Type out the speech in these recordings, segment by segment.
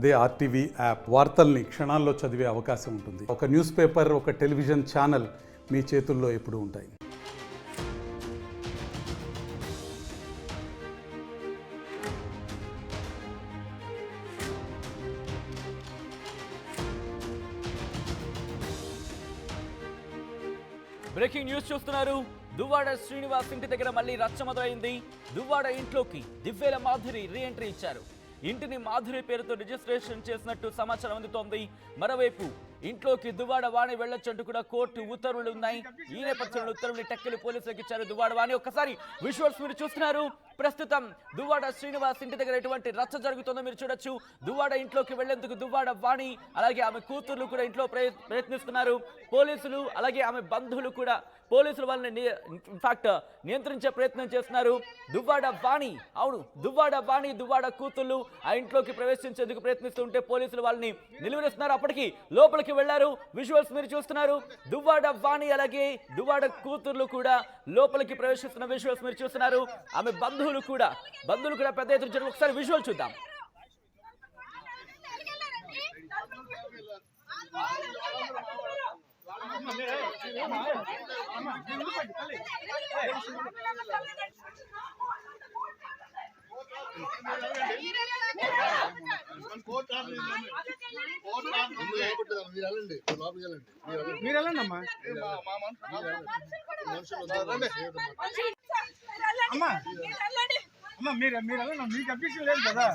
అదే RTV app వార్తల్ని క్షణాల్లో చదివే అవకాశం ఉంటుంది. ఒక న్యూస్ పేపర్, ఒక టెలివిజన్ ఛానల్ మీ చేతుల్లో ఎప్పుడూ ఉంటాయి. బ్రేకింగ్ న్యూస్ చూస్తున్నారు. దువ్వాడ శ్రీనివాస్ ఇంటి దగ్గర మళ్ళీ రచ్చ మొదలైంది. దువ్వాడ ఇంట్లోకి దివ్వేల మాధురి రీఎంట్రీ ఇచ్చారు. ఇంటిని మాధురి పేరుతో రిజిస్ట్రేషన్ చేసినట్టు సమాచారం అందుతోంది. మరోవైపు ఇంట్లోకి దువ్వాడ వాణి వెళ్లొచ్చంటూ కూడా కోర్టు ఉత్తర్వులు ఉన్నాయి. ఈ నేపథ్యంలో ఉత్తర్వులు టెక్కలి పోలీసులకు ఇచ్చారు దువ్వాడ వాణి. ఒక్కసారి విజువల్స్ మీరు చూస్తున్నారు. ప్రస్తుతం దువ్వాడ శ్రీనివాస్ ఇంటి దగ్గర ఎటువంటి రచ్చ జరుగుతుందో మీరు చూడొచ్చు. దువ్వాడ ఇంట్లోకి వెళ్లేందుకు దువ్వాడ వాణి అలాగే ఆమె కూతుర్లు కూడా ఇంట్లో ప్రయత్నిస్తున్నారు. పోలీసులు అలాగే ఆమె బంధువులు కూడా పోలీసులు వాళ్ళని ఇన్ఫాక్ట్ నియంత్రించే ప్రయత్నం చేస్తున్నారు. దువ్వాడ వాణి, అవును దువ్వాడ వాణి, దువ్వాడ కూతుర్లు ఆ ఇంట్లోకి ప్రవేశించేందుకు ప్రయత్నిస్తుంటే పోలీసులు వాళ్ళని నిలువరిస్తున్నారు. అప్పటికి లోపలికి వెళ్లారు. విజువల్స్ మీరు చూస్తున్నారు. దువ్వాడ వాణి అలాగే దువ్వాడ కూతుర్లు కూడా లోపలికి ప్రవేశిస్తున్న విజువల్స్ మీరు చూస్తున్నారు. ఆమె బంధువులు కూడా పెద్ద ఎత్తున జరిగి ఒకసారి విజువల్ చూద్దాం. మీకు అభ్యర్థం లేదు కదా.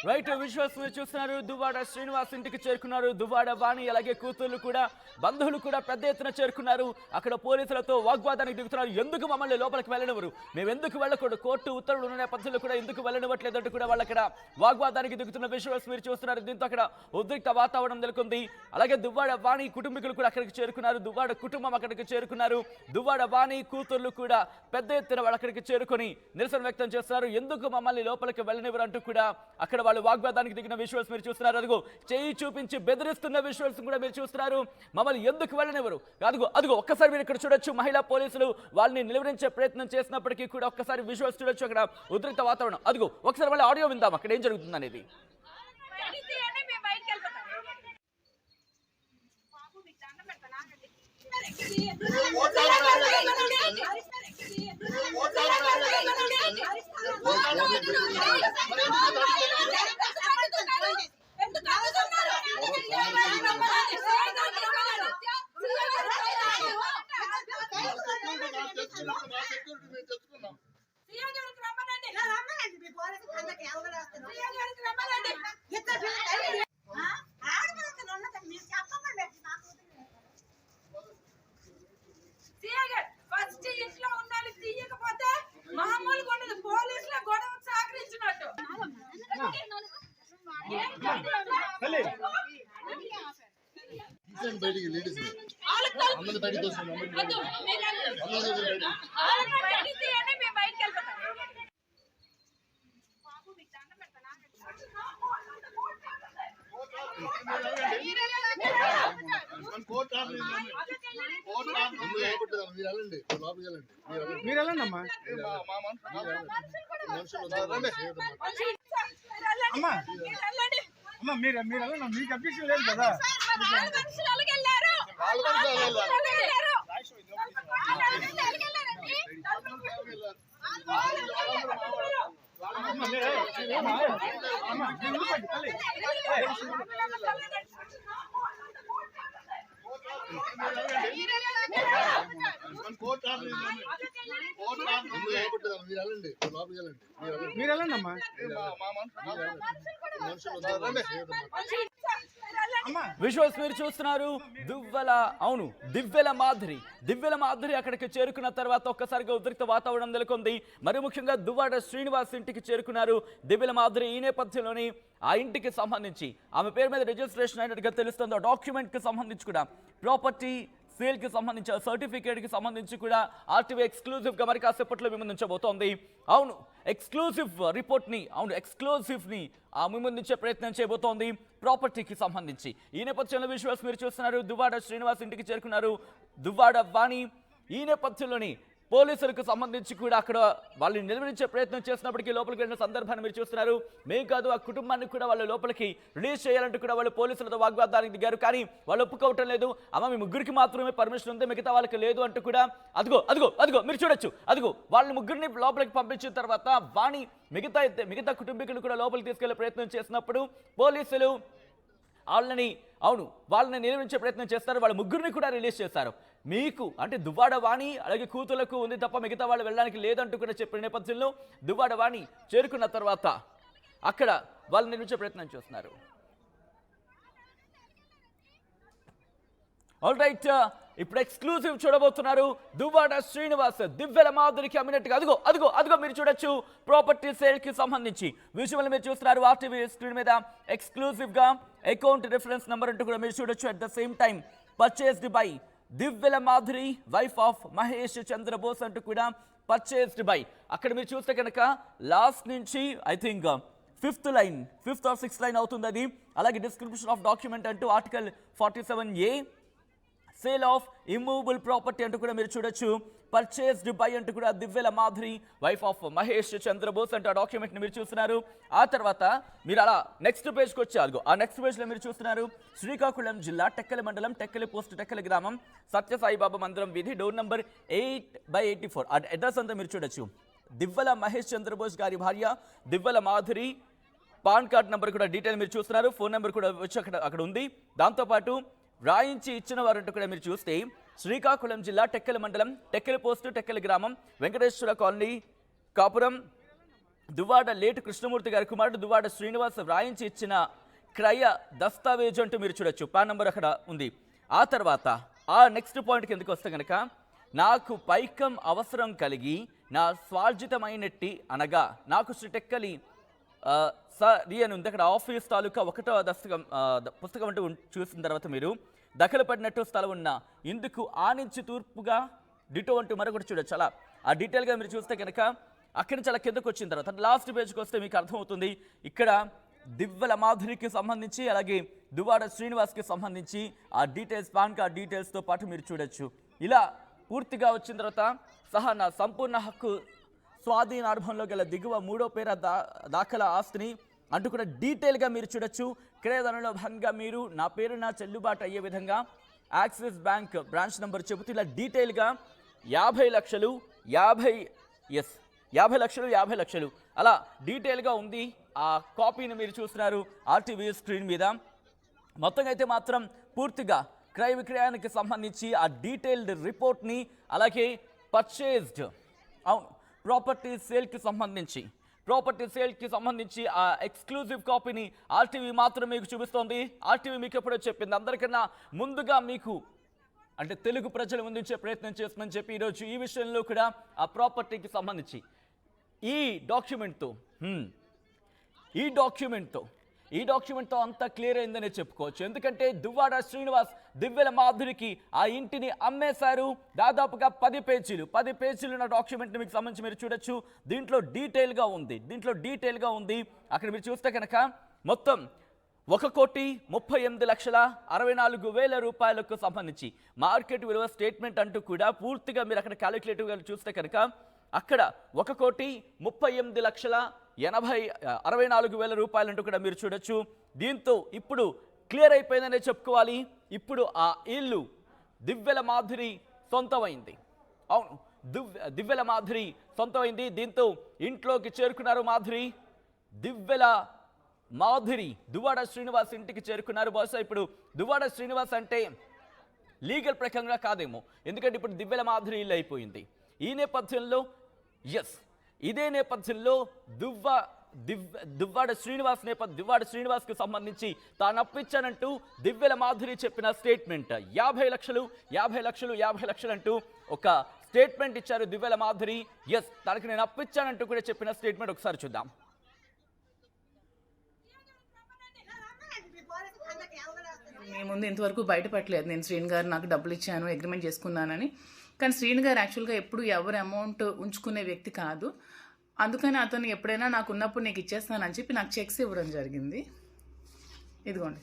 రైట్, విజువల్స్ మీరు చూస్తున్నారు. దువ్వాడ శ్రీనివాస్ ఇంటికి చేరుకున్నారు. దువ్వాడ వాణి అలాగే కూతుర్లు కూడా బంధువులు కూడా పెద్ద ఎత్తున చేరుకున్నారు. అక్కడ పోలీసులతో వాగ్వాదానికి దిగుతున్నారు. ఎందుకు మమ్మల్ని లోపలికి వెళ్ళనివ్వరు, మేము ఎందుకు వెళ్ళకూడదు, కోర్టు ఉత్తర్వులు ఉన్న నేపథ్యంలో కూడా ఎందుకు వెళ్ళనివ్వట్లేదంటూ కూడా వాళ్ళు అక్కడ వాగ్వాదానికి దిగుతున్న విజువల్స్ మీరు చూస్తున్నారు. దీంతో అక్కడ ఉద్రిక్త వాతావరణం నెలకొంది. అలాగే దువ్వాడ వాణి కుటుంబీకులు కూడా అక్కడికి చేరుకున్నారు. దువ్వాడ కుటుంబం అక్కడికి చేరుకున్నారు. దువ్వాడ వాణి కూతుర్లు కూడా పెద్ద ఎత్తున వాళ్ళు అక్కడికి చేరుకొని నిరసన వ్యక్తం చేస్తున్నారు. ఎందుకు మమ్మల్ని లోపలికి వెళ్ళనివ్వరు అంటూ కూడా అక్కడ వాళ్ళు వాగ్వాదానికి దిగిన విజువల్స్ మీరు చూస్తున్నారు. అదిగో చేయి చూపించి బెదిరిస్తున్న విజువల్స్ కూడా మీరు చూస్తున్నారు. మమ్మల్ని ఎందుకు వెళ్ళనివ్వరు, అదిగో ఒక్కసారి మీరు ఇక్కడ చూడొచ్చు. మహిళా పోలీసులు వాళ్ళని నిలువరించే ప్రయత్నం చేసినప్పటికీ కూడా ఒక్కసారి విజువల్స్ చూడొచ్చు. అక్కడ ఉద్రిక్త వాతావరణం. అదిగో ఒకసారి మళ్ళీ ఆడియో విందాం అక్కడ ఏం జరుగుతుంది అనేది. బయటికి లేడీస్ అందరూ బయటికి మీరు వెళ్ళండి అమ్మా. అమ్మా మీరు వెళ్ళండి, మీకు అభ్యర్థం లేదు కదా. మీరు వెళ్ళండి అమ్మా. విజువల్స్ మీరు చూస్తున్నారు. దివ్వెల మాధురి అక్కడికి చేరుకున్న తర్వాత ఒక్కసారిగా ఉద్రిక్త వాతావరణం నెలకొంది. మరి ముఖ్యంగా దువ్వాడ శ్రీనివాస్ ఇంటికి చేరుకున్నారు దివ్వెల మాధురి. ఈ నేపథ్యంలోని ఆ ఇంటికి సంబంధించి ఆమె పేరు మీద రిజిస్ట్రేషన్ అయినట్టుగా తెలుస్తుంది. ఆ డాక్యుమెంట్ కి సంబంధించి కూడా ప్రాపర్టీ సేల్ కి సంబంధించిన సర్టిఫికేట్ కి సంబంధించి కూడా ఆర్టీవీ ఎక్స్క్లూజివ్ గా మరి కాసేపట్లో విమర్శించబోతోంది. అవును ఎక్స్క్లూజివ్ రిపోర్ట్ ని ఎక్స్క్లూజివ్ ని విమర్శించే ప్రయత్నం చేయబోతోంది ప్రాపర్టీకి సంబంధించి. ఈ నేపథ్యంలో విజువల్స్ మీరు చూస్తున్నారు. దువ్వాడ శ్రీనివాస్ ఇంటికి చేరుకున్నారు దువ్వాడ వాణి. ఈ నేపథ్యంలోని పోలీసులకు సంబంధించి కూడా అక్కడ వాళ్ళని నిలవరించే ప్రయత్నం చేసినప్పటికీ లోపలికి వెళ్ళిన సందర్భాన్ని మీరు చూస్తున్నారు. మేము కాదు, ఆ కుటుంబాన్ని కూడా వాళ్ళ లోపలికి రిలీజ్ చేయాలంటూ కూడా వాళ్ళు పోలీసులతో వాగ్వాదానికి దిగారు. కానీ వాళ్ళు ఒప్పుకోవటం లేదు. అమ్మ మీ ముగ్గురికి మాత్రమే పర్మిషన్ ఉంది, మిగతా వాళ్ళకి లేదు అంటూ కూడా అదిగో అదిగో అదిగో మీరు చూడొచ్చు, అదిగో వాళ్ళని ముగ్గురిని లోపలికి పంపించిన తర్వాత వాణి మిగతా కుటుంబీకులు కూడా లోపలికి తీసుకెళ్లే ప్రయత్నం చేసినప్పుడు పోలీసులు వాళ్ళని నిలవించే ప్రయత్నం చేస్తారు. వాళ్ళ ముగ్గురిని కూడా రిలీజ్ చేస్తారు. మీకు అంటే దువ్వాడ వాణి అలాగే కూతులకు ఉంది తప్ప మిగతా వాళ్ళు వెళ్ళడానికి లేదంటూ కూడా చెప్పిన నేపథ్యంలో దువ్వాడ వాణి చేరుకున్న తర్వాత అక్కడ వాళ్ళని నిలిచే ప్రయత్నం చేస్తున్నారు. ఆల్ రైట్, ఇప్పుడు ఎక్స్క్లూజివ్ చూడబోతున్నారు. దువ్వాడ శ్రీనివాస్ దివ్యల మాధురికి అమ్మినట్టుగా అదిగో అదిగో అదిగో మీరు చూడొచ్చు. ప్రాపర్టీ సేల్ కి సంబంధించి విజువల్ మీరు చూస్తున్నారు ఆర్టీవీ స్క్రీన్ మీద. ఎక్స్క్లూజివ్ గా అకౌంట్ రిఫరెన్స్ నెంబర్ అంటూ కూడా మీరు చూడొచ్చు. At the same time purchased by Divyala Madhuri wife of Mahesh Chandrabose అంటూ కూడా పర్చేస్డ్ బై. అక్కడ మీరు చూస్తే కనుక లాస్ట్ నుంచి I think fifth or sixth line అవుతుంది అది. అలాగే డిస్క్రిప్షన్ ఆఫ్ డాక్యుమెంట్ అంటూ article 47A sale of immovable property అంటూ కూడా మీరు చూడొచ్చు. పర్చేస్డ్ బై అంటూ కూడా దివ్యల మాధురి వైఫ్ ఆఫ్ మహేష్ చంద్రబోస్ అంటూ ఆ డాక్యుమెంట్ని మీరు చూస్తున్నారు. ఆ తర్వాత మీరు అలా నెక్స్ట్ పేజ్కి వచ్చారు. ఆ నెక్స్ట్ పేజ్లో మీరు చూస్తున్నారు శ్రీకాకుళం జిల్లా టెక్కలి మండలం టెక్కలి పోస్ట్ టెక్కలి గ్రామం సత్యసాయిబాబా మందిరం వీధి డోర్ నంబర్ 8/84. ఆ అడ్రస్ అంతా మీరు చూడొచ్చు. దివ్యల మహేష్ చంద్రబోస్ గారి భార్య దివ్యల మాధురి పాన్ కార్డ్ నెంబర్ కూడా డీటెయిల్ మీరు చూస్తున్నారు. ఫోన్ నెంబర్ కూడా వచ్చి అక్కడ ఉంది. దాంతోపాటు రాయించి ఇచ్చిన వారంటూ కూడా మీరు చూస్తే శ్రీకాకుళం జిల్లా టెక్కలి మండలం టెక్కలి పోస్టు టెక్కలి గ్రామం వెంకటేశ్వర కాలనీ కాపురం దువ్వాడ లేటు కృష్ణమూర్తి గారి కుమారుడు దువ్వాడ శ్రీనివాస్ రాయించి ఇచ్చిన క్రయ దస్తావేజు అంటూ మీరు చూడొచ్చు. పాన్ నెంబర్ అక్కడ ఉంది. ఆ తర్వాత ఆ నెక్స్ట్ పాయింట్కి ఎందుకు వస్తే కనుక నాకు పైకం అవసరం కలిగి నా స్వార్జితమైనట్టి అనగా నాకు శ్రీ టెక్కలి సరి అని ఉంది. అక్కడ ఆఫీస్ తాలూకా 1వ పుస్తకం అంటూ చూసిన తర్వాత మీరు దఖలు పడినట్టు స్థలం ఉన్న ఇందుకు ఆనించి తూర్పుగా డిటో అంటూ మరొకటి చూడొచ్చు. అలా ఆ డీటెయిల్గా మీరు చూస్తే కనుక అక్కడి నుంచి అలా కిందకు వచ్చిన తర్వాత లాస్ట్ పేజ్కి వస్తే మీకు అర్థమవుతుంది. ఇక్కడ దివ్యల మాధురికి సంబంధించి అలాగే దువ్వాడ శ్రీనివాస్కి సంబంధించి ఆ డీటెయిల్స్ పాన్ కార్డ్ డీటెయిల్స్తో పాటు మీరు చూడొచ్చు. ఇలా పూర్తిగా వచ్చిన తర్వాత సహా నా సంపూర్ణ హక్కు స్వాధీన అనుభవంలో గల దిగువ 3వ పేర దాఖల ఆస్తిని అంటూ కూడా డీటెయిల్గా మీరు చూడొచ్చు. క్రయధనంలో భాగంగా మీరు నా పేరున చెల్లుబాటు అయ్యే విధంగా యాక్సిస్ బ్యాంక్ బ్రాంచ్ నెంబర్ చెబుతూ ఇలా డీటెయిల్గా 50 లక్షలు 50 లక్షలు అలా డీటెయిల్గా ఉంది. ఆ కాపీని మీరు చూస్తున్నారు ఆర్టీవీ స్క్రీన్ మీద. మొత్తంగా అయితే మాత్రం పూర్తిగా క్రయ విక్రయానికి సంబంధించి ఆ డీటెయిల్డ్ రిపోర్ట్ని అలాగే పర్చేజ్డ్ ప్రాపర్టీ సేల్కి సంబంధించి ఆ ఎక్స్క్లూజివ్ కాపీని ఆర్టీవీ మాత్రం మీకు చూపిస్తోంది. ఆర్టీవీ మీకు ఎప్పుడో చెప్పింది అందరికన్నా ముందుగా మీకు అంటే తెలుగు ప్రజలు ముందుంచే ప్రయత్నం చేస్తుందని చెప్పి ఈరోజు ఈ విషయంలో కూడా ఆ ప్రాపర్టీకి సంబంధించి ఈ డాక్యుమెంట్తో అంతా క్లియర్ అయిందనే చెప్పుకోవచ్చు. ఎందుకంటే దువ్వాడ శ్రీనివాస్ దివ్యల మాధురికి ఆ ఇంటిని అమ్మేశారు. దాదాపుగా 10 పేజీలు నా డాక్యుమెంట్ని మీకు సంబంధించి మీరు చూడొచ్చు. దీంట్లో డీటెయిల్గా ఉంది. అక్కడ మీరు చూస్తే కనుక మొత్తం 1,38,64,000 రూపాయలకు సంబంధించి మార్కెట్ విలువ స్టేట్మెంట్ అంటూ కూడా పూర్తిగా మీరు అక్కడ క్యాలిక్యులేటివ్గా చూస్తే కనుక అక్కడ 1,38,64,000 రూపాయలంటూ కూడా మీరు చూడొచ్చు. దీంతో ఇప్పుడు క్లియర్ అయిపోయిందనే చెప్పుకోవాలి. ఇప్పుడు ఆ ఇల్లు దివ్యల మాధురి సొంతమైంది. అవును, దివ్యల మాధురి సొంతమైంది. దీంతో ఇంట్లోకి చేరుకున్నారు దువ్వాడ శ్రీనివాస్ ఇంటికి చేరుకున్నారు. బహుశా ఇప్పుడు దువ్వాడ శ్రీనివాస్ అంటే లీగల్ ప్రకారంగా కాదేమో, ఎందుకంటే ఇప్పుడు దివ్యల మాధురి ఇల్లు అయిపోయింది. ఈ నేపథ్యంలో ఇదే నేపథ్యంలో దువ్వాడ శ్రీనివాస్కి సంబంధించి తాను అప్పించానంటూ దివ్యల మాధురి చెప్పిన స్టేట్మెంట్ 50 లక్షలు అంటూ ఒక స్టేట్మెంట్ ఇచ్చారు దివ్యల మాధురి. తనకి నేను అప్పించానంటూ కూడా చెప్పిన స్టేట్మెంట్ ఒకసారి చూద్దాం. మీ ముందు ఇంతవరకు బయటపడలేదు నేను శ్రీను గారు నాకు డబ్బులు ఇచ్చాను అగ్రిమెంట్ చేసుకున్నానని. కానీ శ్రీను గారు యాక్చువల్గా ఎప్పుడు ఎవరు అమౌంట్ ఉంచుకునే వ్యక్తి కాదు. అందుకని అతను ఎప్పుడైనా నాకు ఉన్నప్పుడు నీకు ఇచ్చేస్తానని చెప్పి నాకు చెక్స్ ఇవ్వడం జరిగింది. ఇదిగోండి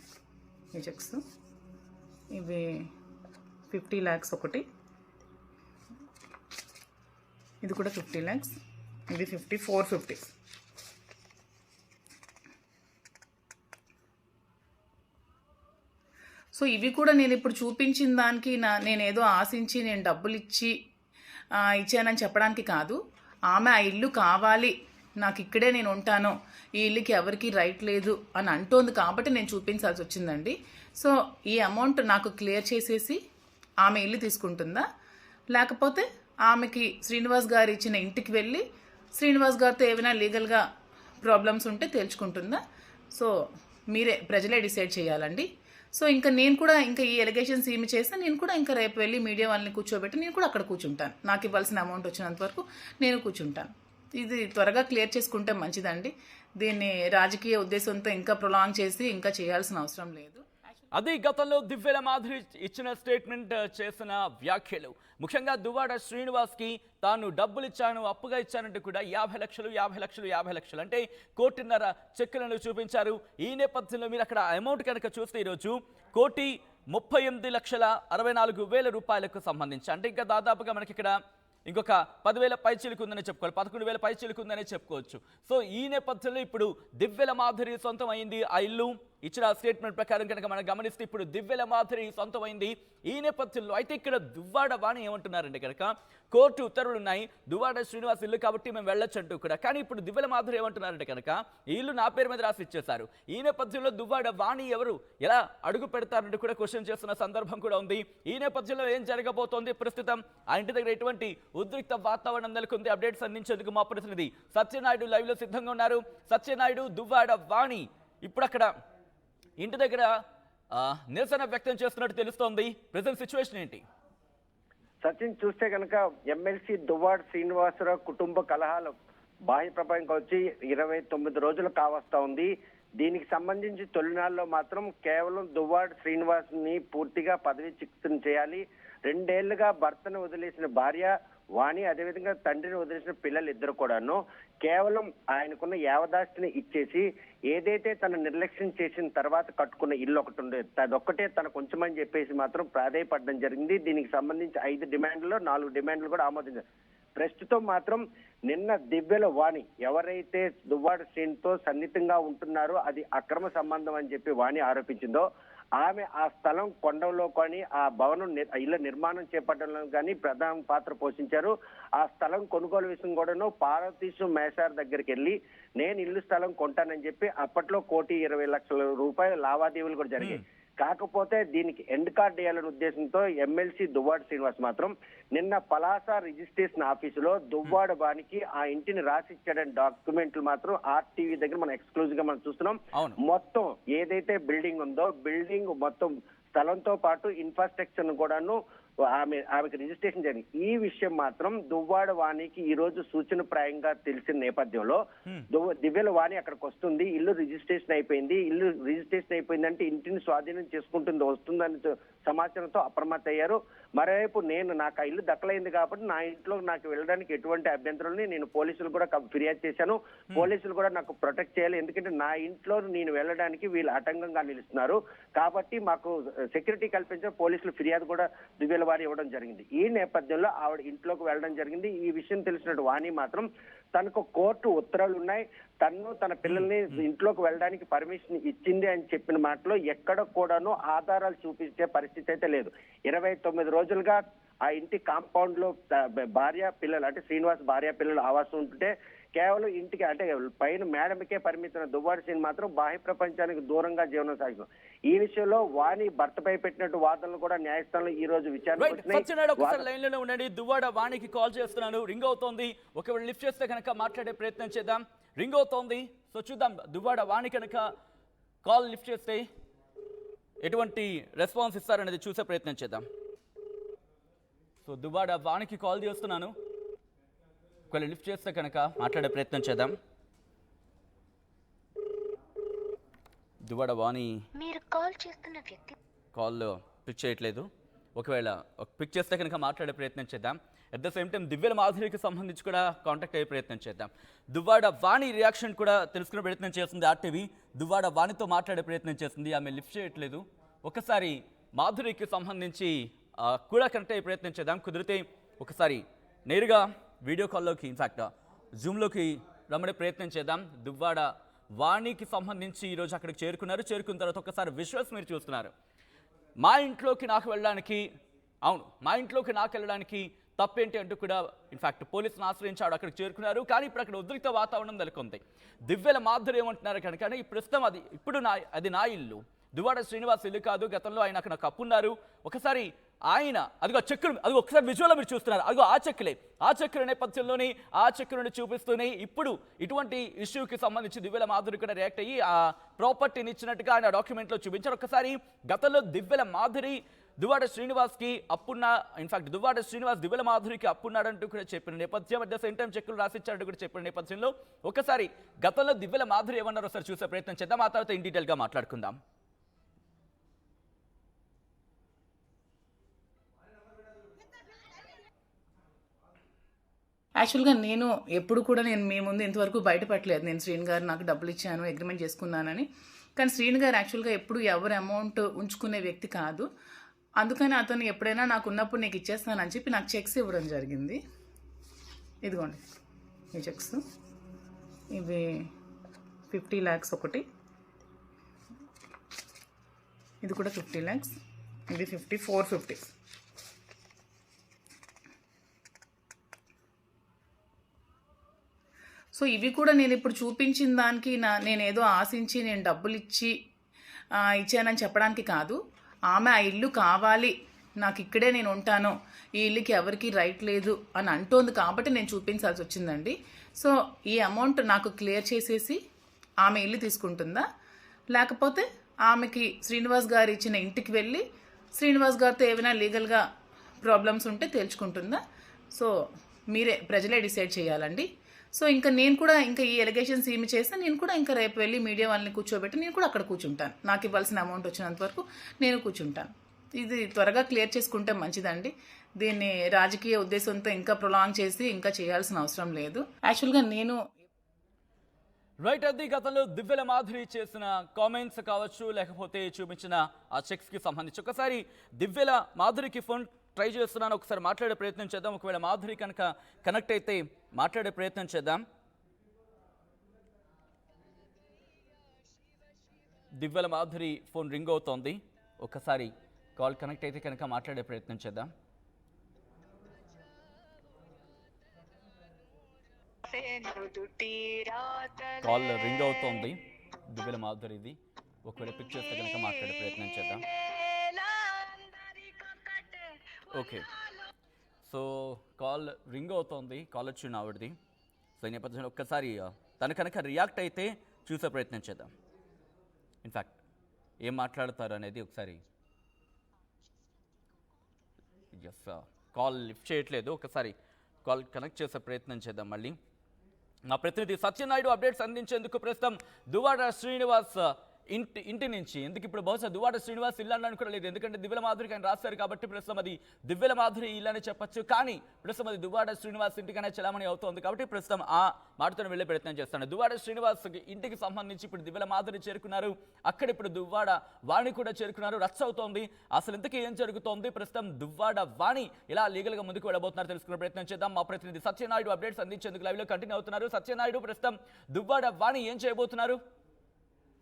ఈ చెక్స్, ఇవి 50 lakhs ఒకటి, ఇది కూడా 50 lakhs, ఇది 450. సో ఇవి కూడా నేను ఇప్పుడు చూపించిన దానికి నేను ఏదో ఆశించి నేను డబ్బులు ఇచ్చానని చెప్పడానికి కాదు. ఆమె ఆ ఇల్లు కావాలి, నాకు ఇక్కడే నేను ఉంటాను, ఈ ఇల్లుకి ఎవరికి రైట్ లేదు అని అంటోంది కాబట్టి నేను చూపించాల్సి వచ్చిందండి. సో ఈ అమౌంట్ నాకు క్లియర్ చేసేసి ఆమె ఇల్లు తీసుకుంటుందా, లేకపోతే ఆమెకి శ్రీనివాస్ గారు ఇచ్చిన ఇంటికి వెళ్ళి శ్రీనివాస్ గారితో ఏమైనా లీగల్గా ప్రాబ్లమ్స్ ఉంటే తేల్చుకుంటుందా? సో మీరే ప్రజలే డిసైడ్ చేయాలండి. సో నేను కూడా ఈ ఎలిగేషన్స్ ఏమి చేస్తే నేను కూడా రేపు వెళ్ళి మీడియా వాళ్ళని కూర్చోబెట్టి నేను కూడా అక్కడ కూర్చుంటాను. నాకు ఇవ్వాల్సిన అమౌంట్ వచ్చినంత వరకు నేను కూర్చుంటాను. ఇది త్వరగా క్లియర్ చేసుకుంటే మంచిదండి. దీన్ని రాజకీయ ఉద్దేశంతో ఇంకా ప్రొలాంగ్ చేసి ఇంకా చేయాల్సిన అవసరం లేదు. అది గతంలో దివ్యల మాధురి ఇచ్చిన స్టేట్మెంట్, చేసిన వ్యాఖ్యలు. ముఖ్యంగా దువ్వాడ శ్రీనివాస్కి తాను డబ్బులు ఇచ్చాను, అప్పుగా ఇచ్చానంటూ కూడా 50 లక్షలు అంటే 1.5 చెక్కులను చూపించారు. ఈ నేపథ్యంలో మీరు అక్కడ అమౌంట్ కనుక చూస్తే ఈరోజు 1,38,64,000 రూపాయలకు సంబంధించి, అంటే ఇంకా దాదాపుగా మనకి ఇక్కడ ఇంకొక 10,000 పైచీలకు ఉందని చెప్పుకోవాలి, 11,000 పైచీలకు ఉందని చెప్పుకోవచ్చు. సో ఈ నేపథ్యంలో ఇప్పుడు దివ్యల మాధురి సొంతం అయింది ఆ ఇల్లు. ఇచ్చిన స్టేట్మెంట్ ప్రకారం కనుక మనం గమనిస్తే ఇప్పుడు దివ్యల మాధురి సొంతమైంది. ఈ నేపథ్యంలో అయితే ఇక్కడ దువ్వాడ వాణి ఏమంటున్నారంటే కనుక కోర్టు ఉత్తర్వులు ఉన్నాయి, దువ్వాడ శ్రీనివాస్ ఇల్లు కాబట్టి మేము వెళ్ళొచ్చు అంటూ కూడా. కానీ ఇప్పుడు దివ్యల మాధురి ఏమంటున్నారంటే కనుక ఈ ఇల్లు నా పేరు మీద రాసి ఇచ్చేశారు. ఈ నేపథ్యంలో దువ్వాడ వాణి ఎవరు, ఎలా అడుగు పెడతారంటూ కూడా క్వశ్చన్ చేస్తున్న సందర్భం కూడా ఉంది. ఈ నేపథ్యంలో ఏం జరగబోతోంది ప్రస్తుతం, ఆ ఇంటి దగ్గర ఎటువంటి ఉద్రిక్త వాతావరణం నెలకొంది? అప్డేట్స్ అందించేందుకు మా ప్రతినిధి సత్యనాయుడు లైవ్ లో సిద్ధంగా ఉన్నారు. సత్యనాయుడు, దువ్వాడ వాణి ఇప్పుడు అక్కడ ఇంటి దగ్గర నిరసన వ్యక్తం చేస్తున్నట్టు తెలుస్తోంది. ప్రెజెంట్ సిచ్యువేషన్ ఏంటి? సచిన్, చూస్తే కనుక ఎమ్మెల్సీ దువ్వాడ శ్రీనివాసరావు కుటుంబ కలహాలు బాహ్య ప్రపంచంకి వచ్చి 29 రోజులు కావస్తా ఉంది. దీనికి సంబంధించి తొలినాళ్ళలో మాత్రం కేవలం దువ్వాడ శ్రీనివాస్ ని పూర్తిగా పదవీచ్యుతం చేయాలి. 2 ఏళ్లుగా భర్తను వదిలేసిన భార్య వాణి, అదేవిధంగా తండ్రిని వదిలేసిన పిల్లలు ఇద్దరు కూడాను కేవలం ఆయనకున్న యావదాస్తిని ఇచ్చేసి ఏదైతే తన నిర్లక్ష్యం చేసిన తర్వాత కట్టుకున్న ఇల్లు ఒకటి ఉండేది, అదొక్కటే తన కొంచెమని చెప్పేసి మాత్రం ప్రాధాయపడడం జరిగింది. దీనికి సంబంధించి 5 డిమాండ్లు 4 డిమాండ్లు కూడా ఆమోదించారు. ప్రస్తుతం మాత్రం నిన్న దివ్యల వాణి ఎవరైతే దువ్వాడ శ్రీనితో సన్నిహితంగా ఉంటున్నారో అది అక్రమ సంబంధం అని చెప్పి వాణి ఆరోపించిందో, ఆమె ఆ స్థలం కొండలో కానీ ఆ భవనం ఇళ్ల నిర్మాణం చేపట్టడంలో కానీ ప్రధాన పాత్ర పోషించారు. ఆ స్థలం కొనుగోలు విషయం కూడాను పార్వతీశం మేసార్ దగ్గరికి వెళ్ళి నేను ఇల్లు స్థలం కొంటానని చెప్పి అప్పట్లో 1,20,00,000 రూపాయల లావాదేవీలు కూడా జరిగాయి. కాకపోతే దీనికి ఎండ్ కార్డ్ వేయాలనే ఉద్దేశంతో ఎమ్మెల్సీ దువ్వాడ శ్రీనివాస్ మాత్రం నిన్న పలాస రిజిస్ట్రేషన్ ఆఫీసులో దువ్వాడ వానికి ఆ ఇంటిని రాసిచ్చాడని డాక్యుమెంట్లు మాత్రం ఆర్టీవీ దగ్గర మనం ఎక్స్క్లూజివ్ గా మనం చూస్తున్నాం. మొత్తం ఏదైతే బిల్డింగ్ ఉందో బిల్డింగ్ మొత్తం స్థలంతో పాటు ఇన్ఫ్రాస్ట్రక్చర్ కూడాను ఆమెకి రిజిస్ట్రేషన్ జరిగింది. ఈ విషయం మాత్రం దువ్వాడ వాణికి ఈ రోజు సూచనప్రాయంగా తెలిసిన నేపథ్యంలో దివ్యల వాణి అక్కడికి వస్తుంది. ఇల్లు రిజిస్ట్రేషన్ అయిపోయిందంటే ఇంటిని స్వాధీనం చేసుకుంటుంది వస్తుందని సమాచారంతో అప్రమత్త అయ్యారు. మరోవైపు నాకు ఆ ఇల్లు దక్కలైంది కాబట్టి నా ఇంట్లో నాకు వెళ్ళడానికి ఎటువంటి అభ్యంతరాలని నేను పోలీసులు కూడా ఫిర్యాదు చేశాను. పోలీసులు కూడా నాకు ప్రొటెక్ట్ చేయాలి, ఎందుకంటే నా ఇంట్లో నేను వెళ్ళడానికి వీళ్ళు ఆటంకంగా నిలుస్తున్నారు కాబట్టి మాకు సెక్యూరిటీ కల్పించిన పోలీసులు ఫిర్యాదు కూడా దివ్యల వాణి ఇవ్వడం జరిగింది. ఈ నేపథ్యంలో ఆవిడ ఇంట్లోకి వెళ్ళడం జరిగింది. ఈ విషయం తెలిసినట్టు వాణి మాత్రం తనకు కోర్టు ఉత్తర్వులు ఉన్నాయి, తన పిల్లల్ని ఇంట్లోకి వెళ్ళడానికి పర్మిషన్ ఇచ్చింది అని చెప్పిన మాటలో ఎక్కడ కూడాను ఆధారాలు చూపించే పరిస్థితి అయితే లేదు. 29 రోజులుగా ఆ ఇంటి కాంపౌండ్ లో భార్య పిల్లలు అంటే శ్రీనివాస్ భార్య పిల్లలు ఆవాసం ఉంటుంటే కేవలం ఇంటికి అంటే పైన మేడమికే పరిమితమైన దువ్వాడ శ్రీని మాత్రం బాహ్య ప్రపంచానికి దూరంగా జీవనం సాగిస్తుంది. ఈ విషయంలో వాణి భర్తపై పెట్టినట్టు వాదనలు కూడా న్యాయస్థానంలో ఈ రోజు విచారణ ఉండండి. దువ్వాడ వాణికి కాల్ చేస్తున్నాను, రింగ్ అవుతోంది. ఒకవేళ లిఫ్ట్ చేస్తే కనుక మాట్లాడే ప్రయత్నం చేద్దాం. రింగ్ అవుతోంది, సో చూద్దాం దువ్వాడ వాణి కనుక కాల్ లిఫ్ట్ చేస్తే ఎటువంటి రెస్పాన్స్ ఇస్తారనేది చూసే ప్రయత్నం చేద్దాం. సో దువ్వాడ వాణికి కాల్ చేస్తున్నాను, ఒకవేళ లిఫ్ట్ చేస్తే కనుక మాట్లాడే ప్రయత్నం చేద్దాం. దువ్వాడ వాణి మీరు కాల్ చేస్తున్న వ్యక్తి కాల్ పిక్ చేయట్లేదు. ఒకవేళ పిక్ చేస్తే కనుక మాట్లాడే ప్రయత్నం చేద్దాం. అట్ ద సేమ్ టైం దివ్యల మాధురికి సంబంధించి కూడా కాంటాక్ట్ అయ్యే ప్రయత్నం చేద్దాం. దువ్వాడ వాణి రియాక్షన్ కూడా తెలుసుకునే ప్రయత్నం చేస్తుంది ఆర్టీవీ. దువ్వాడ వాణితో మాట్లాడే ప్రయత్నం చేస్తుంది, ఆమె లిఫ్ట్ చేయట్లేదు. ఒకసారి మాధురికి సంబంధించి కూడా కనెక్ట్ అయ్యే ప్రయత్నం చేద్దాం. కుదిరితే ఒకసారి నేరుగా వీడియో కాల్లోకి ఇన్ఫ్యాక్ట్ జూమ్లోకి రమ్మడే ప్రయత్నం చేద్దాం. దువ్వాడ వాణికి సంబంధించి ఈరోజు అక్కడికి చేరుకున్న తర్వాత ఒక్కసారి విజువల్స్ మీరు చూస్తున్నారు. మా ఇంట్లోకి నాకు వెళ్ళడానికి తప్పేంటి అంటూ కూడా ఇన్ఫ్యాక్ట్ పోలీసులను ఆశ్రయించాడు. అక్కడికి చేరుకున్నారు. కానీ ఇప్పుడు అక్కడ ఉద్రిక్త వాతావరణం నెలకొంది. దివ్యల మాధురి ఏమంటున్నారు కనుక ఈ ప్రస్తుతం అది నా ఇల్లు, దువ్వాడ శ్రీనివాస్ ఇల్లు కాదు. గతంలో ఆయన అక్కడ కప్పున్నారు. ఒకసారి ఆయన అదిగో ఒకసారి విజువల్ మీరు చూస్తున్నారు. అదిగో ఆ చెక్కుల నేపథ్యంలోని ఆ చెక్కులను చూపిస్తూనే ఇప్పుడు ఇటువంటి ఇష్యూకి సంబంధించి దివ్యల మాధురి కూడా రియాక్ట్ అయ్యి ఆ ప్రాపర్టీని ఇచ్చినట్టుగా ఆయన డాక్యుమెంట్లో చూపించారు. ఒకసారి గతంలో దివ్యల మాధురి దువ్వాడ శ్రీనివాస్కి ఇన్ఫాక్ట్ దువ్వాడ శ్రీనివాస్ దివ్యల మాధురికి అప్పున్నాడంటూ కూడా చెప్పిన నేపథ్యం, అట్ ద సేమ్ టైం చెక్కులు రాసిచ్చారంటూ కూడా చెప్పిన నేపథ్యంలో ఒకసారి గతంలో దివ్యల మాధురి ఏమన్నారో ఒకసారి చూసే ప్రయత్నం చేద్దాం. ఆ తర్వాత ఇన్ డీటెయిల్గా మాట్లాడుకుందాం. యాక్చువల్గా నేను ఎప్పుడు కూడా మీ ముందు ఇంతవరకు బయటపెట్టలేదు. నేను శ్రీని గారు నాకు డబ్బులు ఇచ్చాను, అగ్రిమెంట్ చేసుకున్నానని. కానీ శ్రీని గారు యాక్చువల్గా ఎప్పుడు ఎవరు అమౌంట్ ఉంచుకునే వ్యక్తి కాదు. అందుకని అతను ఎప్పుడైనా నాకు ఉన్నప్పుడు నీకు ఇచ్చేస్తానని చెప్పి నాకు చెక్స్ ఇవ్వడం జరిగింది. ఇదిగోండి ఈ చెక్స్, ఇవి 50 lakhs ఒకటి, ఇది కూడా 50 lakhs, ఇది 450. సో ఇవి కూడా నేను ఇప్పుడు చూపించిన దానికి నేనేదో ఆశించి నేను డబ్బులు ఇచ్చానని చెప్పడానికి కాదు. ఆమె ఆ ఇల్లు కావాలి, నాకు ఇక్కడే నేను ఉంటాను, ఈ ఇల్లుకి ఎవరికి రైట్ లేదు అని అంటోంది కాబట్టి నేను చూపించాల్సి వచ్చిందండి. సో ఈ అమౌంట్ నాకు క్లియర్ చేసేసి ఆమె ఇల్లు తీసుకుంటుందా, లేకపోతే ఆమెకి శ్రీనివాస్ గారు ఇచ్చిన ఇంటికి వెళ్ళి శ్రీనివాస్ గారితో ఏమైనా లీగల్గా ప్రాబ్లమ్స్ ఉంటే తేల్చుకుంటుందా? సో మీరే ప్రజలే డిసైడ్ చేయాలండి. సో నేను కూడా ఈ ఎలిగేషన్స్ ఏమి చేస్తే నేను కూడా రేపు వెళ్ళి మీడియా వాళ్ళని కూర్చోబెట్టి నేను కూడా అక్కడ కూర్చుంటాను. నాకు ఇవ్వాల్సిన అమౌంట్ వచ్చినంత వరకు నేను కూర్చుంటాను. ఇది త్వరగా క్లియర్ చేసుకుంటే మంచిదండి. దీన్ని రాజకీయ ఉద్దేశంతో ఇంకా ప్రొలాంగ్ చేసి ఇంకా చేయాల్సిన అవసరం లేదు. యాక్చువల్గా రైట్, అది గతంలో దివ్యల మాధురి చేసిన కామెంట్స్ కావచ్చు, లేకపోతే చూపించిన ఆ చెక్స్కి సంబంధించి ఒకసారి దివ్యల మాధురికి ఫోన్ ట్రై చేస్తున్నాను. ఒకసారి మాట్లాడే ప్రయత్నం చేద్దాం. ఒకవేళ మాధురి కనుక కనెక్ట్ అయితే మాట్లాడే ప్రయత్నం చేద్దాం. దివ్యల మాధురి ఫోన్ రింగ్ అవుతోంది. ఒకసారి కాల్ కనెక్ట్ అయితే కనుక మాట్లాడే ప్రయత్నం చేద్దాం. కాల్ రింగ్ అవుతోంది దివ్యల మాధురిది. ఒకవేళ పిక్ చేస్తే కనుక మాట్లాడే ప్రయత్నం చేద్దాం. ఓకే, సో కాల్ రింగ్ అవుతోంది, కాల్ వచ్చింది ఆవిడది. సో ఈ నేపథ్యంలో ఒక్కసారి తను కనుక రియాక్ట్ అయితే చూసే ప్రయత్నం చేద్దాం. ఇన్ఫ్యాక్ట్ ఏం మాట్లాడతారు అనేది ఒకసారి. కాల్ లిఫ్ట్ చేయట్లేదు, ఒకసారి కాల్ కనెక్ట్ చేసే ప్రయత్నం చేద్దాం మళ్ళీ. మా ప్రతినిధి సత్యనాయుడు అప్డేట్స్ అందించేందుకు ప్రస్తుతం దువ్వాడ శ్రీనివాస్ ఇంటి నుంచి, ఎందుకు ఇప్పుడు బహుశా దువ్వాడ శ్రీనివాస్ ఇల్లు అని కూడా లేదు, ఎందుకంటే దివ్యల మాధురికి ఆయన రాశారు కాబట్టి ప్రస్తుతం అది దివ్యల మాధురి ఇల్లు అని చెప్పచ్చు. కానీ ప్రస్తుతం అది దువ్వాడ శ్రీనివాస్ ఇంటికనే చలామణి అవుతోంది కాబట్టి ప్రస్తుతం ఆ మాటతో వెళ్ళే ప్రయత్నం చేస్తాను. దువ్వాడ శ్రీనివాస్ ఇంటికి సంబంధించి ఇప్పుడు దివ్యల మాధురి చేరుకున్నారు. అక్కడ ఇప్పుడు దువ్వాడ వాణి కూడా చేరుకున్నారు. రచ్చ అవుతోంది. అసలు ఇంతకీ ఏం జరుగుతోంది, ప్రస్తుతం దువ్వాడ వాణి ఇలా లీగల్గా ముందుకు వెళ్ళబోతున్నారు తెలుసుకునే ప్రయత్నం చేద్దాం. మా ప్రతినిధి సత్యనాయుడు అప్డేట్స్ అందించేందుకు లైవ్లో కంటిన్యూ అవుతున్నారు. సత్యనాయుడు, ప్రస్తుతం దువ్వాడ వాణి ఏం చేయబోతున్నారు?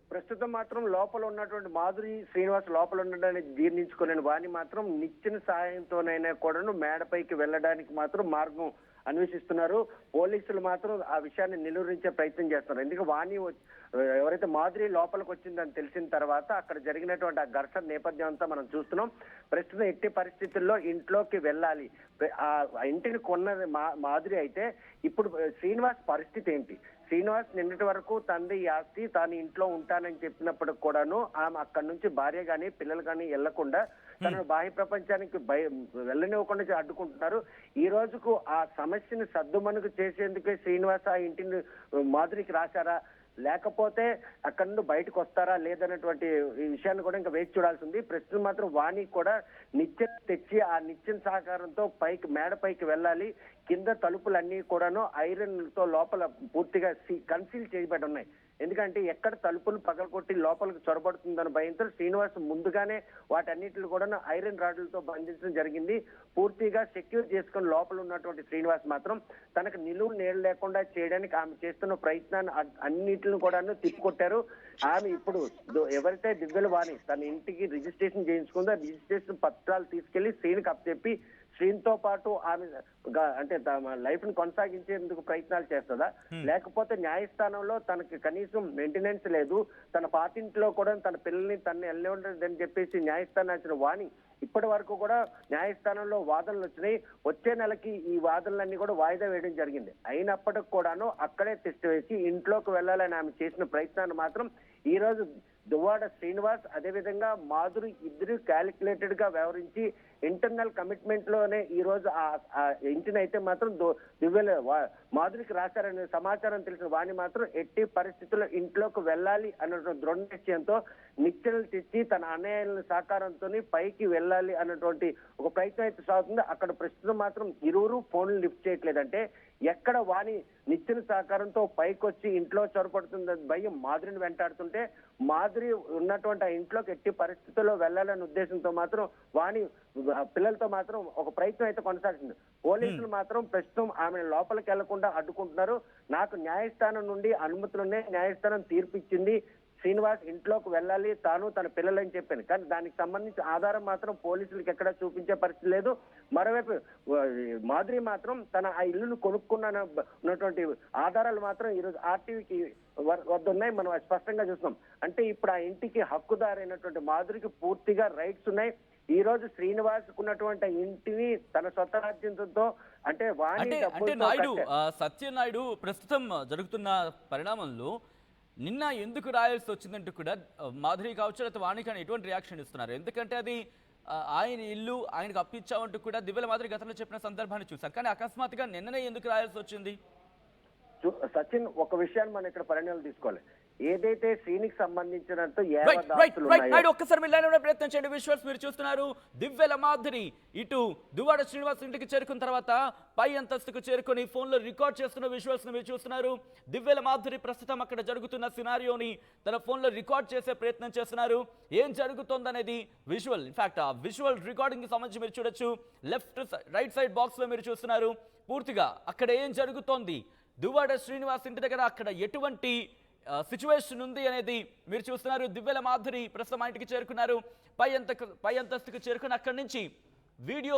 ప్రస్తుతం మాత్రం లోపల ఉన్నటువంటి మాధురి శ్రీనివాస్ లోపల ఉండడాన్ని జీర్ణించుకోలేని వాణి మాత్రం నిచ్చెన సహాయంతోనైనా కూడాను మేడపైకి వెళ్ళడానికి మాత్రం మార్గం అన్వేషిస్తున్నారు. పోలీసులు మాత్రం ఆ విషయాన్ని నిలువరించే ప్రయత్నం చేస్తున్నారు. ఎందుకంటే వాణి ఎవరైతే మాధురి లోపలికి వచ్చిందని తెలిసిన తర్వాత అక్కడ జరిగినటువంటి ఆ ఘర్షణ నేపథ్యం అంతా మనం చూస్తున్నాం. ప్రస్తుతం ఎట్టి పరిస్థితుల్లో ఇంట్లోకి వెళ్ళాలి. ఆ ఇంటిని కొన్నది మాధురి అయితే ఇప్పుడు శ్రీనివాస్ పరిస్థితి ఏంటి? శ్రీనివాస్ నిన్నటి వరకు తండ్రి ఆస్తి తాను ఇంట్లో ఉంటానని చెప్పినప్పటికి కూడాను ఆమె అక్కడి నుంచి భార్య గాని పిల్లలు గాని వెళ్లకుండా తనను బాహ్య ప్రపంచానికి వెళ్ళనివ్వకుండా అడ్డుకుంటున్నారు. ఈ రోజుకు ఆ సమస్యను సద్దుమణుగు చేసేందుకే శ్రీనివాస్ ఆ ఇంటిని మాధురికి రాశారా? లేకపోతే అక్కడ నుండి బయటకు వస్తారా లేదన్నటువంటి ఈ విషయాన్ని కూడా ఇంకా వేచి చూడాల్సి ఉంది. ప్రస్తుతం మాత్రం వాణి కూడా నిచ్చెన తెచ్చి ఆ నిచ్చెన సహకారంతో పైకి మేడ పైకి వెళ్ళాలి. కింద తలుపులన్నీ కూడాను ఐరన్ తో లోపల పూర్తిగా కన్సీల్ చేయబడి ఉన్నాయి. ఎందుకంటే ఎక్కడ తలుపులు పగలగొట్టి లోపలికి చొరబడుతుందని భయంతో శ్రీనివాస్ ముందుగానే వాటన్నిటిని కూడా ఐరన్ రాడ్లతో బంధించడం జరిగింది. పూర్తిగా సెక్యూర్ చేసుకుని లోపల ఉన్నటువంటి శ్రీనివాస్ మాత్రం తనకు నిలువు నీళ్ళు లేకుండా చేయడానికి ఆమె చేస్తున్న ప్రయత్నాన్ని అన్నిటిని కూడా తిప్పికొట్టారు. ఆమె ఇప్పుడు ఎవరైతే దివ్యల వాణి తన ఇంటికి రిజిస్ట్రేషన్ చేయించుకుందో రిజిస్ట్రేషన్ పత్రాలు తీసుకెళ్లి శ్రీనికి అప్పచెప్పి శ్రీనితో పాటు ఆమె అంటే లైఫ్ ని కొనసాగించేందుకు ప్రయత్నాలు చేస్తుందా, లేకపోతే న్యాయస్థానంలో తనకి కనీసం మెయింటెనెన్స్ లేదు, తన పాతింట్లో కూడా తన పిల్లల్ని తనని వెళ్ళని చెప్పేసి న్యాయస్థానం ఇచ్చిన వాణి ఇప్పటి వరకు కూడా న్యాయస్థానంలో వాదనలు వచ్చినాయి. వచ్చే నెలకి ఈ వాదనలన్నీ కూడా వాయిదా వేయడం జరిగింది. అయినప్పటికి కూడాను అక్కడే టెస్ట్ వేసి ఇంట్లోకి వెళ్ళాలని ఆమె చేసిన ప్రయత్నాన్ని మాత్రం ఈ రోజు దువ్వాడ శ్రీనివాస్ అదేవిధంగా మాధురి ఇద్దరు క్యాలిక్యులేటెడ్ గా వ్యవహరించి ఇంటర్నల్ కమిట్మెంట్ లోనే ఈ రోజు ఆ ఇంటిని అయితే మాత్రం దివ్యల మాధురికి రాశారనే సమాచారం తెలిసిన వాణి మాత్రం ఎట్టి పరిస్థితుల్లో ఇంట్లోకి వెళ్ళాలి అన్నటువంటి దృఢ నిశ్చయంతో నిచ్చెనలు తెచ్చి తన అన్నయ్యల సహకారంతో పైకి వెళ్ళాలి అన్నటువంటి ఒక ప్రయత్నం అయితే సాగుతుంది. అక్కడ ప్రస్తుతం మాత్రం ఇరువురు ఫోన్లు లిఫ్ట్ చేయట్లేదంటే ఎక్కడ వాణి నిచ్చెన సహకారంతో పైకి వచ్చి ఇంట్లో చొరపడుతుందని భయం మాధురిని వెంటాడుతుంటే మాధురి ఉన్నటువంటి ఆ ఇంట్లోకి ఎట్టి పరిస్థితుల్లో వెళ్ళాలనే ఉద్దేశంతో మాత్రం వాణి పిల్లలతో మాత్రం ఒక ప్రయత్నం అయితే కొనసాగుతుంది. పోలీసులు మాత్రం ప్రస్తుతం ఆమె లోపలికి వెళ్లకుండా అడ్డుకుంటున్నారు. నాకు న్యాయస్థానం నుండి అనుమతులున్నాయి, న్యాయస్థానం తీర్పు ఇచ్చింది, శ్రీనివాస్ ఇంట్లోకి వెళ్ళాలి తాను తన పిల్లలని చెప్పాను, కానీ దానికి సంబంధించి ఆధారం మాత్రం పోలీసులకు ఎక్కడా చూపించే పరిస్థితి లేదు. మరోవైపు మాధురి మాత్రం తన ఆ ఇల్లును కొనుక్కున్నటువంటి ఆధారాలు మాత్రం ఈరోజు ఆర్టీవీకి వద్ద ఉన్నాయి. మనం స్పష్టంగా చూస్తున్నాం. అంటే ఇప్పుడు ఆ ఇంటికి హక్కుదారైనటువంటి మాధురికి పూర్తిగా రైట్స్ ఉన్నాయి. ఈ రోజు శ్రీనివాస్ ఉన్నటువంటి ఇంటిని తన స్వతరాజ్యంతో అంటే వాణి నాయుడు సత్యనాయుడు ప్రస్తుతం జరుగుతున్న పరిణామంలో నిన్న ఎందుకు రాయాల్సి వచ్చిందంటూ కూడా మాధురి కావచ్చు లేకపోతే వాణి కానీ ఎటువంటి రియాక్షన్ ఇస్తున్నారు? ఎందుకంటే అది ఆయన ఇల్లు ఆయనకు అప్పించామంటూ కూడా దివ్యల మాధురి గతంలో చెప్పిన సందర్భాన్ని చూశారు. కానీ అకస్మాత్తుగా నిన్ననే ఎందుకు రాయాల్సి వచ్చింది? సచిన్, ఒక విషయాన్ని మనం ఇక్కడ పరిణామాలు తీసుకోవాలి. ఏదైతే శ్రీనికి సంబంధించినంత ఒక్కసారి మీరు ప్రయత్నం చేయండి. విజువల్స్ మీరు చూస్తున్నారు. దివ్యల మాధురి ఇటు దువ్వాడ శ్రీనివాస్ ఇంటికి చేరుకున్న తర్వాత పై అంతస్తుకు చేరుకొని ఫోన్ లో రికార్డ్ చేస్తున్న విజువల్స్ మీరు చూస్తున్నారు. దివ్యల మాధురి ప్రస్తుతం అక్కడ జరుగుతున్న సినారియోని తన ఫోన్ లో రికార్డ్ చేసే ప్రయత్నం చేస్తున్నారు. ఏం జరుగుతోందనేది విజువల్, ఇన్ఫాక్ట్ ఆ విజువల్ రికార్డింగ్ కి సంబంధించి మీరు చూడొచ్చు. రైట్ సైడ్ బాక్స్ లో మీరు చూస్తున్నారు పూర్తిగా అక్కడ ఏం జరుగుతోంది, దువ్వాడ శ్రీనివాస్ ఇంటి దగ్గర అక్కడ ఎటువంటి సిచ్యువేషన్ ఉంది అనేది మీరు చూస్తున్నారు. దివ్యల మాధురి ప్రస్తుతం ఆ ఇంటికి చేరుకున్నారు. పై అంతస్తుకు చేరుకుని అక్కడి నుంచి వీడియో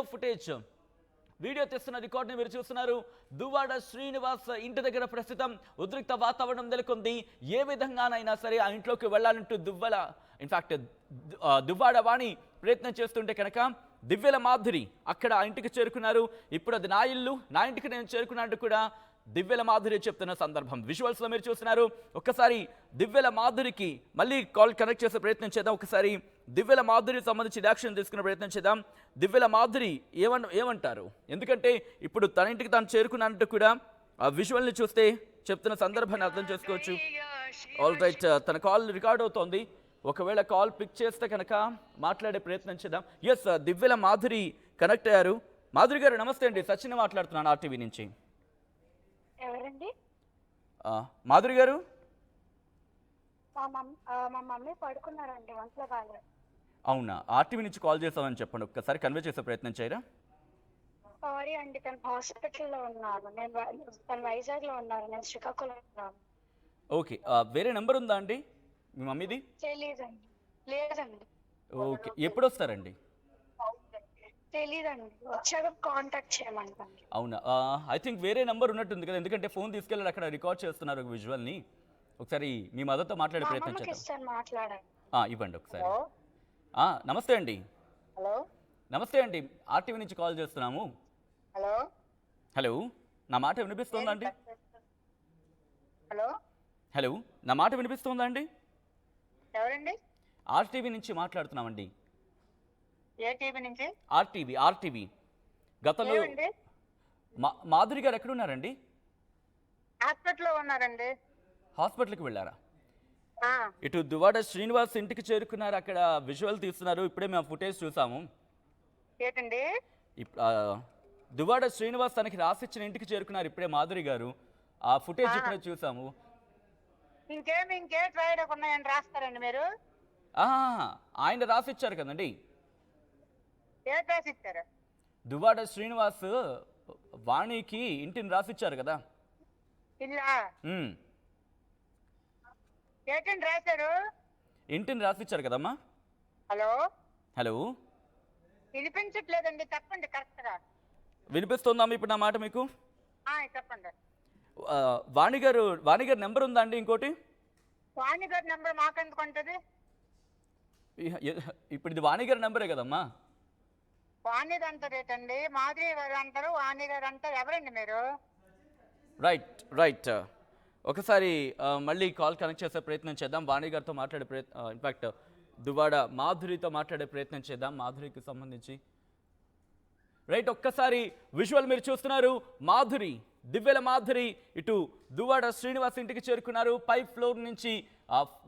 తెస్తున్న రికార్డుని మీరు చూస్తున్నారు. దువ్వాడ శ్రీనివాస్ ఇంటి దగ్గర ప్రస్తుతం ఉద్రిక్త వాతావరణం నెలకొంది. ఏ విధంగానైనా సరే ఆ ఇంట్లోకి వెళ్ళాలంటూ దువ్వాడ వాణి ప్రయత్నం చేస్తుంటే కనుక దివ్యల మాధురి అక్కడ ఆ ఇంటికి చేరుకున్నారు. ఇప్పుడు అది నా ఇల్లు, నా ఇంటికి నేను చేరుకున్నట్టు కూడా దివ్యల మాధురి చెప్తున్న సందర్భం విజువల్స్ లో మీరు చూస్తున్నారు. ఒక్కసారి దివ్యల మాధురికి మళ్ళీ కాల్ కనెక్ట్ చేసే ప్రయత్నం చేద్దాం. ఒకసారి దివ్యల మాధురికి సంబంధించి రియాక్షన్ తీసుకునే ప్రయత్నం చేద్దాం. దివ్యల మాధురి ఏమంటారు? ఎందుకంటే ఇప్పుడు తన ఇంటికి తాను చేరుకున్నట్టు కూడా ఆ విజువల్ని చూస్తే చెప్తున్న సందర్భాన్ని అర్థం చేసుకోవచ్చు. ఆల్ రైట్, తన కాల్ రికార్డ్ అవుతోంది. ఒకవేళ కాల్ పిక్ చేస్తే కనుక మాట్లాడే ప్రయత్నం చేద్దాం. ఎస్, దివ్యల మాధురి కనెక్ట్ అయ్యారు. మాధురి గారు నమస్తే అండి, సచిన్ మాట్లాడుతున్నాను ఆర్టీవీ నుంచి. ఎవరండి? మాధురి గారు, మా మమ్మీ పడుకున్నారండి, ఒంట్లో బాగాలేదు. అవునా? ఆర్టీవీ నుంచి కాల్ చేస్తామని చెప్పండి, ఒక్కసారి కన్వే చేసే ప్రయత్నం చేయరా? సారీ అండి, తను హాస్పిటల్లో ఉన్నారు, తను వైజాగ్ లో ఉన్నారు, నేను శ్రీకాకుళం ఉన్నాను. ఓకే, వేరే నెంబర్ ఉందా అండి మీ మమ్మీది? తెలీదండి. లేదండి. ఓకే, ఎప్పుడు వస్తారండి? తెలీదండి, వచ్చాక కాంటాక్ట్ చేయమంటాను. అవునా? ఐ థింక్ వేరే నెంబర్ ఉన్నట్టుంది కదా, ఎందుకంటే ఫోన్ తీసుకెళ్ళి అక్కడ రికార్డ్ చేస్తున్నారు ఒక విజువల్ని. ఒకసారి మీ మదర్తో మాట్లాడే ప్రయత్నం చేద్దాం. ఇవ్వండి ఒకసారి. నమస్తే అండి. హలో. నమస్తే అండి, ఆర్టీవీ నుంచి కాల్ చేస్తున్నాము. హలో. హలో, నా మాట వినిపిస్తుందా అండి? హలో. హలో, నా మాట వినిపిస్తుందా అండి? ఎవరండి? ఆర్టీవీ నుంచి మాట్లాడుతున్నామండి. ఏ టీవీ నుంచి? ఆర్టీవీ. గతంలో మాధురి గారు ఎక్కడున్నారండి? హాస్పిటల్లో ఉన్నారండి. హాస్పిటల్కి వెళ్ళారా? ఆ, ఇటు దువ్వాడ శ్రీనివాస్ ఇంటికి చేరుకున్నారు, అక్కడ విజువల్ తీస్తున్నారు, ఇప్పుడే మేము ఫుటేజ్ చూసాము. ఏంటండి? దువ్వాడ శ్రీనివాస్ తనకి రాసిచ్చిన ఇంటికి చేరుకున్నారు ఇప్పుడే మాధురి గారు, ఆ ఫుటేజ్ ఇప్పుడే చూసాము. ఇంకే ట్రైడ్ ఉన్నాయని రాస్తారండి మీరు? ఆయన రాసిచ్చారు కదండి. ఏ రాసి ఇచ్చారు? దువ్వాడ శ్రీనివాస్ వాణికి ఇంటిని రాసిచ్చారు కదా. ఇల్లా ఉమ్, ఏంటండి రాశారు? ఇంటిని రాసిచ్చారు కదమ్మా. హలో, హలో, వినిపించట్లేదండి, చెప్పండి కరెక్ట్ గా. వినిపిస్తుందమ్మా ఇప్పుడు నా మాట మీకు? చెప్పండి. వాణి గారు నెంబర్ ఉందా అండి? ఇంకోటి వాణి గారి నెంబర్ మాకెందుకు ఉంటుంది? ఇప్పుడు ఇది వాణి గారి నెంబరే కదమ్మా. వాణి అంటారు ఏంటండి? మాధురి గారు అంటారు, వాణి గారు అంటారు, ఎవరండి మీరు? రైట్ ఒకసారి మళ్ళీ కాల్ కనెక్ట్ చేసే ప్రయత్నం చేద్దాం, వాణి గారితో మాట్లాడే ప్రయత్నం, ఇన్ఫ్యాక్ట్ దువ్వాడ మాధురితో మాట్లాడే ప్రయత్నం చేద్దాం మాధురికి సంబంధించి. రైట్, ఒక్కసారి విజువల్ మీరు చూస్తున్నారు. మాధురి, దివ్యల మాధురి ఇటు దువ్వాడ శ్రీనివాస్ ఇంటికి చేరుకున్నారు. పై ఫ్లోర్ నుంచి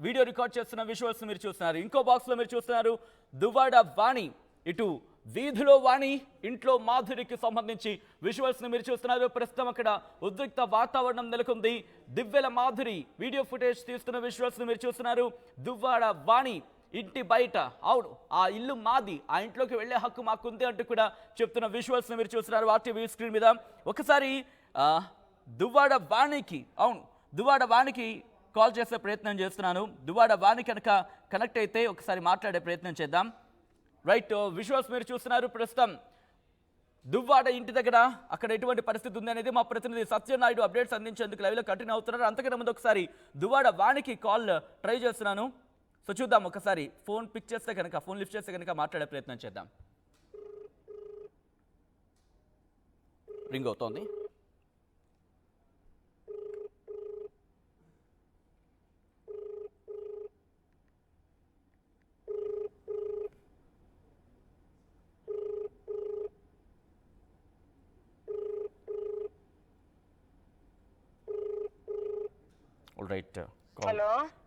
వీడియో రికార్డ్ చేస్తున్న విజువల్స్ మీరు చూస్తున్నారు. ఇంకో బాక్స్లో మీరు చూస్తున్నారు దువ్వాడ వాణి, ఇటు వీధిలో వాణి, ఇంట్లో మాధురికి సంబంధించి విజువల్స్ని మీరు చూస్తున్నారు. ప్రస్తుతం అక్కడ ఉద్రిక్త వాతావరణం నెలకొంది. దివ్యల మాధురి వీడియో ఫుటేజ్ తీస్తున్న విజువల్స్ని మీరు చూస్తున్నారు. దువ్వాడ వాణి ఇంటి బయట, అవును ఆ ఇల్లు మాది, ఆ ఇంట్లోకి వెళ్ళే హక్కు మాకుంది అంటూ కూడా చెప్తున్న విజువల్స్ని మీరు చూస్తున్నారు RTV స్క్రీన్ మీద. ఒకసారి దువ్వాడ వాణికి కాల్ చేసే ప్రయత్నం చేస్తున్నాను. దువ్వాడ వాణి కనుక కనెక్ట్ అయితే ఒకసారి మాట్లాడే ప్రయత్నం చేద్దాం. రైట్, విజువల్స్ మీరు చూస్తున్నారు. ప్రస్తుతం దువ్వాడ ఇంటి దగ్గర అక్కడ ఎటువంటి పరిస్థితి ఉంది అనేది మా ప్రతినిధి సత్యనాయుడు అప్డేట్స్ అందించేందుకు లైవ్లో కంటిన్యూ అవుతున్నారు. అంతకన్నా ముందు ఒకసారి దువ్వాడ వాణికి కాల్ ట్రై చేస్తున్నాను. సో చూద్దాం, ఒకసారి ఫోన్ లిఫ్ట్ చేస్తే కనుక మాట్లాడే ప్రయత్నం చేద్దాం. రింగ్ అవుతోంది. రైట్,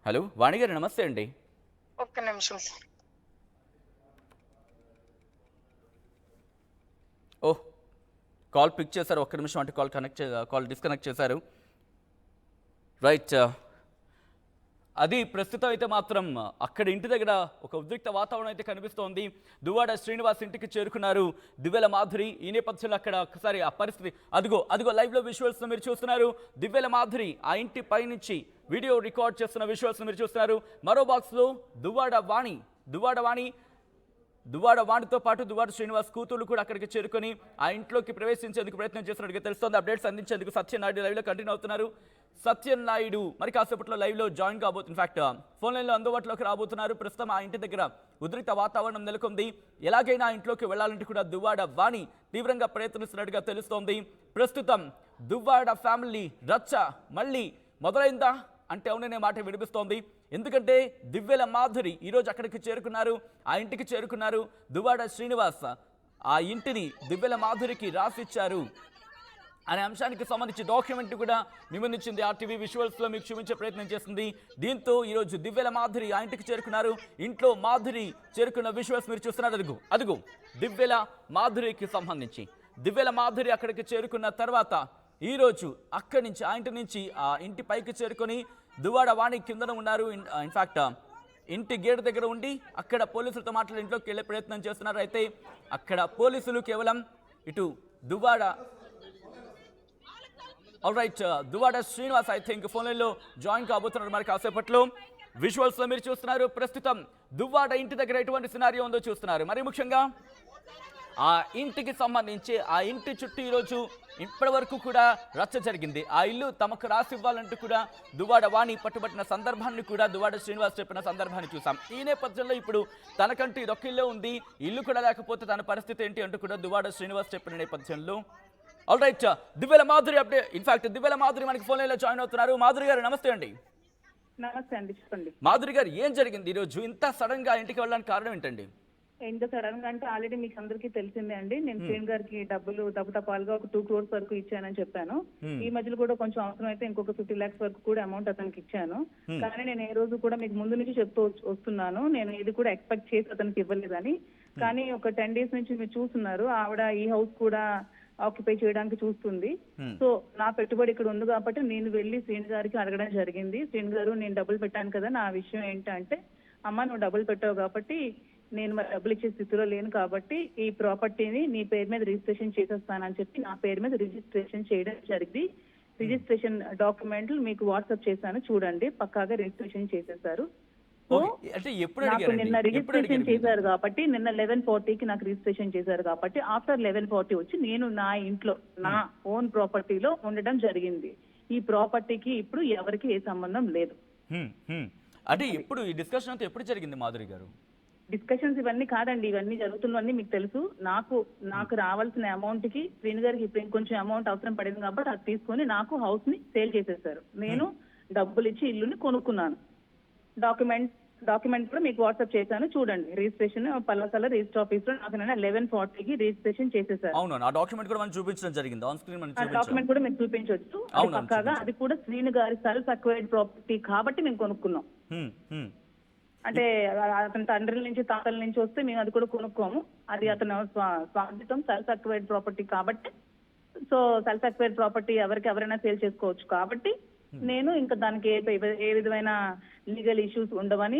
హలో వాణి గారు నమస్తే అండి. ఒక్క నిమిషం. కాల్ పిక్ చేశారు, ఒక్క నిమిషం అంటే కాల్ డిస్కనెక్ట్ చేశారు. రైట్, అది ప్రస్తుతం అయితే మాత్రం అక్కడ ఇంటి దగ్గర ఒక ఉద్రిక్త వాతావరణం అయితే కనిపిస్తోంది. దువ్వాడ శ్రీనివాస్ ఇంటికి చేరుకున్నారు దివ్యల మాధురి. ఈ నేపథ్యంలో అక్కడ ఒకసారి ఆ పరిస్థితి అదిగో లైవ్లో విజువల్స్ మీరు చూస్తున్నారు. దివ్యల మాధురి ఆ ఇంటి పైనుంచి వీడియో రికార్డ్ చేస్తున్న విజువల్స్ మీరు చూస్తున్నారు. మరో బాక్స్లో దువ్వాడ వాణితో పాటు దువ్వాడ శ్రీనివాస్ కూతుళ్ళు కూడా అక్కడికి చేరుకొని ఆ ఇంట్లోకి ప్రవేశించేందుకు ప్రయత్నం చేస్తున్నట్టుగా తెలుస్తోంది. అప్డేట్స్ అందించేందుకు సత్యనాయుడు లైవ్లో కంటిన్యూ అవుతున్నారు. సత్యనాయుడు మరి కాసేపట్లో లైవ్లో జాయిన్ కాబోతున్నారు. ఇన్ఫాక్ట్ ఫోన్ లైన్లో అందుబాటులోకి రాబోతున్నారు. ప్రస్తుతం ఆ ఇంటి దగ్గర ఉద్రిక్త వాతావరణం నెలకొంది. ఎలాగైనా ఆ ఇంట్లోకి వెళ్లాలంటే కూడా దువ్వాడ వాణి తీవ్రంగా ప్రయత్నిస్తున్నట్టుగా తెలుస్తోంది. ప్రస్తుతం దువ్వాడ ఫ్యామిలీ రచ్చ మళ్ళీ మొదలైందా అంటే అవుననే మాట వినిపిస్తోంది. ఎందుకంటే దివ్యల మాధురి ఈరోజు అక్కడికి చేరుకున్నారు, ఆ ఇంటికి చేరుకున్నారు. దువ్వాడ శ్రీనివాస్ ఆ ఇంటిని దివ్యల మాధురికి రాసిచ్చారు అనే అంశానికి సంబంధించి డాక్యుమెంట్ కూడా నిబంధించింది RTV విజువల్స్లో మీకు చూపించే ప్రయత్నం చేస్తుంది. దీంతో ఈరోజు దివ్యల మాధురి ఆ ఇంటికి చేరుకున్నారు. ఇంట్లో మాధురి చేరుకున్న విజువల్స్ మీరు చూస్తున్నారు. అదుగు దివ్యల మాధురికి సంబంధించి దివ్యల మాధురి అక్కడికి చేరుకున్న తర్వాత ఈరోజు అక్కడి నుంచి ఆ ఇంటి నుంచి ఆ ఇంటి పైకి చేరుకొని దువ్వాడ వాణి కిందన ఉన్నారు. ఇన్ఫాక్ట్ ఇంటి గేట్ దగ్గర ఉండి అక్కడ పోలీసులతో మాట్లాడి ఇంట్లోకి వెళ్ళే ప్రయత్నం చేస్తున్నారు. అయితే అక్కడ పోలీసులు కేవలం ఇటు Duvvada Srinivas I think phone లైన్లో జాయిన్ కాబోతున్నారు మరి కాసేపట్లో. విజువల్స్లో మీరు చూస్తున్నారు. ప్రస్తుతం దువ్వాడ ఇంటి దగ్గర ఎటువంటి సినారియో ఉందో చూస్తున్నారు. మరి ముఖ్యంగా ఆ ఇంటికి సంబంధించి ఆ ఇంటి చుట్టూ ఈరోజు ఇప్పటి వరకు కూడా రచ్చ జరిగింది. ఆ ఇల్లు తమకు రాసి ఇవ్వాలంటూ కూడా దువ్వాడ వాణి పట్టుబట్టిన సందర్భాన్ని కూడా దువ్వాడ శ్రీనివాస్ చెప్పిన సందర్భాన్ని చూసాం. ఈ నేపథ్యంలో ఇప్పుడు తనకంటూ ఇదొక ఇల్లు ఉంది, ఇల్లు కూడా లేకపోతే తన పరిస్థితి ఏంటి అంటూ కూడా దువ్వాడ శ్రీనివాస్ చెప్పిన నేపథ్యంలో alright Divyala Madhuri update. In fact Divyala Madhuri మనకి ఫోన్ లైన్లో జాయిన్ అవుతున్నారు. మాధురి గారు నమస్తే అండి. నమస్తే అండి, చెప్పండి. మాధురి గారు ఏం జరిగింది ఈరోజు ఇంత సడన్ గా ఇంటికి వెళ్ళడానికి కారణం ఏంటండి? ఇంకా సడన్ గా అంటే ఆల్రెడీ మీకు అందరికీ తెలిసిందే అండి, నేను శ్రీన్ గారికి డబ్బులు తప్పుతపాలుగా ఒక 2 crores వరకు ఇచ్చానని చెప్పాను. ఈ మధ్యలో కూడా కొంచెం అవసరం అయితే ఇంకొక 50 lakhs వరకు కూడా అమౌంట్ అతనికి ఇచ్చాను. కానీ నేను ఏ రోజు కూడా మీకు ముందు నుంచి చెప్తూ వస్తున్నాను, నేను ఇది కూడా ఎక్స్పెక్ట్ చేసి అతనికి ఇవ్వలేదని. కానీ ఒక 10 days నుంచి మీరు చూస్తున్నారు, ఆవిడ ఈ హౌస్ కూడా ఆక్యుపై చేయడానికి చూస్తుంది. సో నా పెట్టుబడి ఇక్కడ ఉంది కాబట్టి నేను వెళ్ళి శ్రీన్ గారికి అడగడం జరిగింది. శ్రీన్ గారు, నేను డబ్బులు పెట్టాను కదా, నా విషయం ఏంటంటే, అమ్మ నువ్వు డబ్బులు పెట్టావు కాబట్టి నేను మరి డబ్బులు ఇచ్చే స్థితిలో లేను కాబట్టి ఈ ప్రాపర్టీని నీ పేరు మీద రిజిస్ట్రేషన్ చేసేస్తానని చెప్పి నా పేరు మీద రిజిస్ట్రేషన్ చేయడం జరిగింది. రిజిస్ట్రేషన్ డాక్యుమెంట్లు మీకు వాట్సాప్ చేశాను, చూడండి, పక్కాగా రిజిస్ట్రేషన్ చేసేశారు. సో అంటే ఎప్పుడు నాకు అడిగారండి? నిన్న ఎప్పుడు రిజిస్ట్రేషన్ అడిగారు? చేశారు కాబట్టి, నిన్న 11:40కి నాకు రిజిస్ట్రేషన్ చేశారు కాబట్టి ఆఫ్టర్ 11:40 వచ్చి నేను నా ఇంట్లో నా ఓన్ ప్రాపర్టీలో ఉండడం జరిగింది. ఈ ప్రాపర్టీకి ఇప్పుడు ఎవరికి ఏ సంబంధం లేదు. అంటే ఎప్పుడు ఈ డిస్కషన్ అంతా ఎప్పుడు జరిగింది మాధురి గారు? డిస్కషన్స్ ఇవన్నీ కాదండి, ఇవన్నీ జరుగుతున్నవన్నీ మీకు తెలుసు. నాకు రావాల్సిన అమౌంట్ కి శ్రీని గారికి ఇప్పుడు ఇంకొంచెం అమౌంట్ అవసరం పడింది కాబట్టి అది తీసుకొని నాకు హౌస్ ని సేల్ చేసేసారు. నేను డబ్బులు ఇచ్చి ఇల్లుని కొనుక్కున్నాను. డాక్యుమెంట్ కూడా మీకు వాట్సాప్ చేశాను, చూడండి. రిజిస్ట్రేషన్ పల్లసల రిజిస్టర్ ఆఫీస్ లో నాకు 11:40కి రిజిస్ట్రేషన్ చేసేసారు. అవును, ఆ డాక్యుమెంట్ కూడా మనం చూపించడం జరిగింది, ఆన్ స్క్రీన్ మనం చూపించాం. డాక్యుమెంట్ కూడా మీకు చూపించవచ్చు. అది పక్కాగా అది కూడా శ్రీని గారి సెల్ఫ్ అక్వైర్డ్ ప్రాపర్టీ కాబట్టి మేము కొనుక్కున్నాం. అంటే అతని తండ్రి నుంచి తాతల నుంచి వస్తే మేము అది కూడా కొనుక్కోము, అది అతను స్వార్థితం, సెల్ఫ్ అక్వైర్డ్ ప్రాపర్టీ కాబట్టి. సో సెల్ఫ్ అక్వైర్డ్ ప్రాపర్టీ ఎవరైనా సేల్ చేసుకోవచ్చు కాబట్టి నేను ఇంకా దానికి ఏ విధమైన లీగల్ ఇష్యూస్ ఉండవని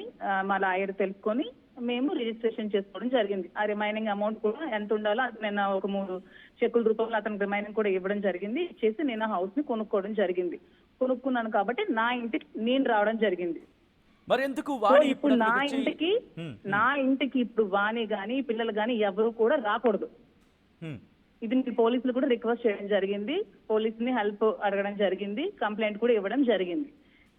మా లాయర్ తెలుసుకొని మేము రిజిస్ట్రేషన్ చేసుకోవడం జరిగింది. ఆ రిమైనింగ్ అమౌంట్ కూడా ఎంత ఉండాలో అది నేను ఒక 3 చెక్కుల రూపంలో అతనికి రిమైనింగ్ కూడా ఇవ్వడం జరిగింది. ఇచ్చేసి నేను హౌస్ ని కొనుక్కున్నాను కాబట్టి నా ఇంటికి నేను రావడం జరిగింది. మరి ఎందుకు ఇప్పుడు నా ఇంటికి ఇప్పుడు వాణి గాని పిల్లలు గాని ఎవరు కూడా రాకూడదు. ఇది పోలీసులు కూడా రిక్వెస్ట్ చేయడం జరిగింది, పోలీసుని హెల్ప్ అడగడం జరిగింది, కంప్లైంట్ కూడా ఇవ్వడం జరిగింది.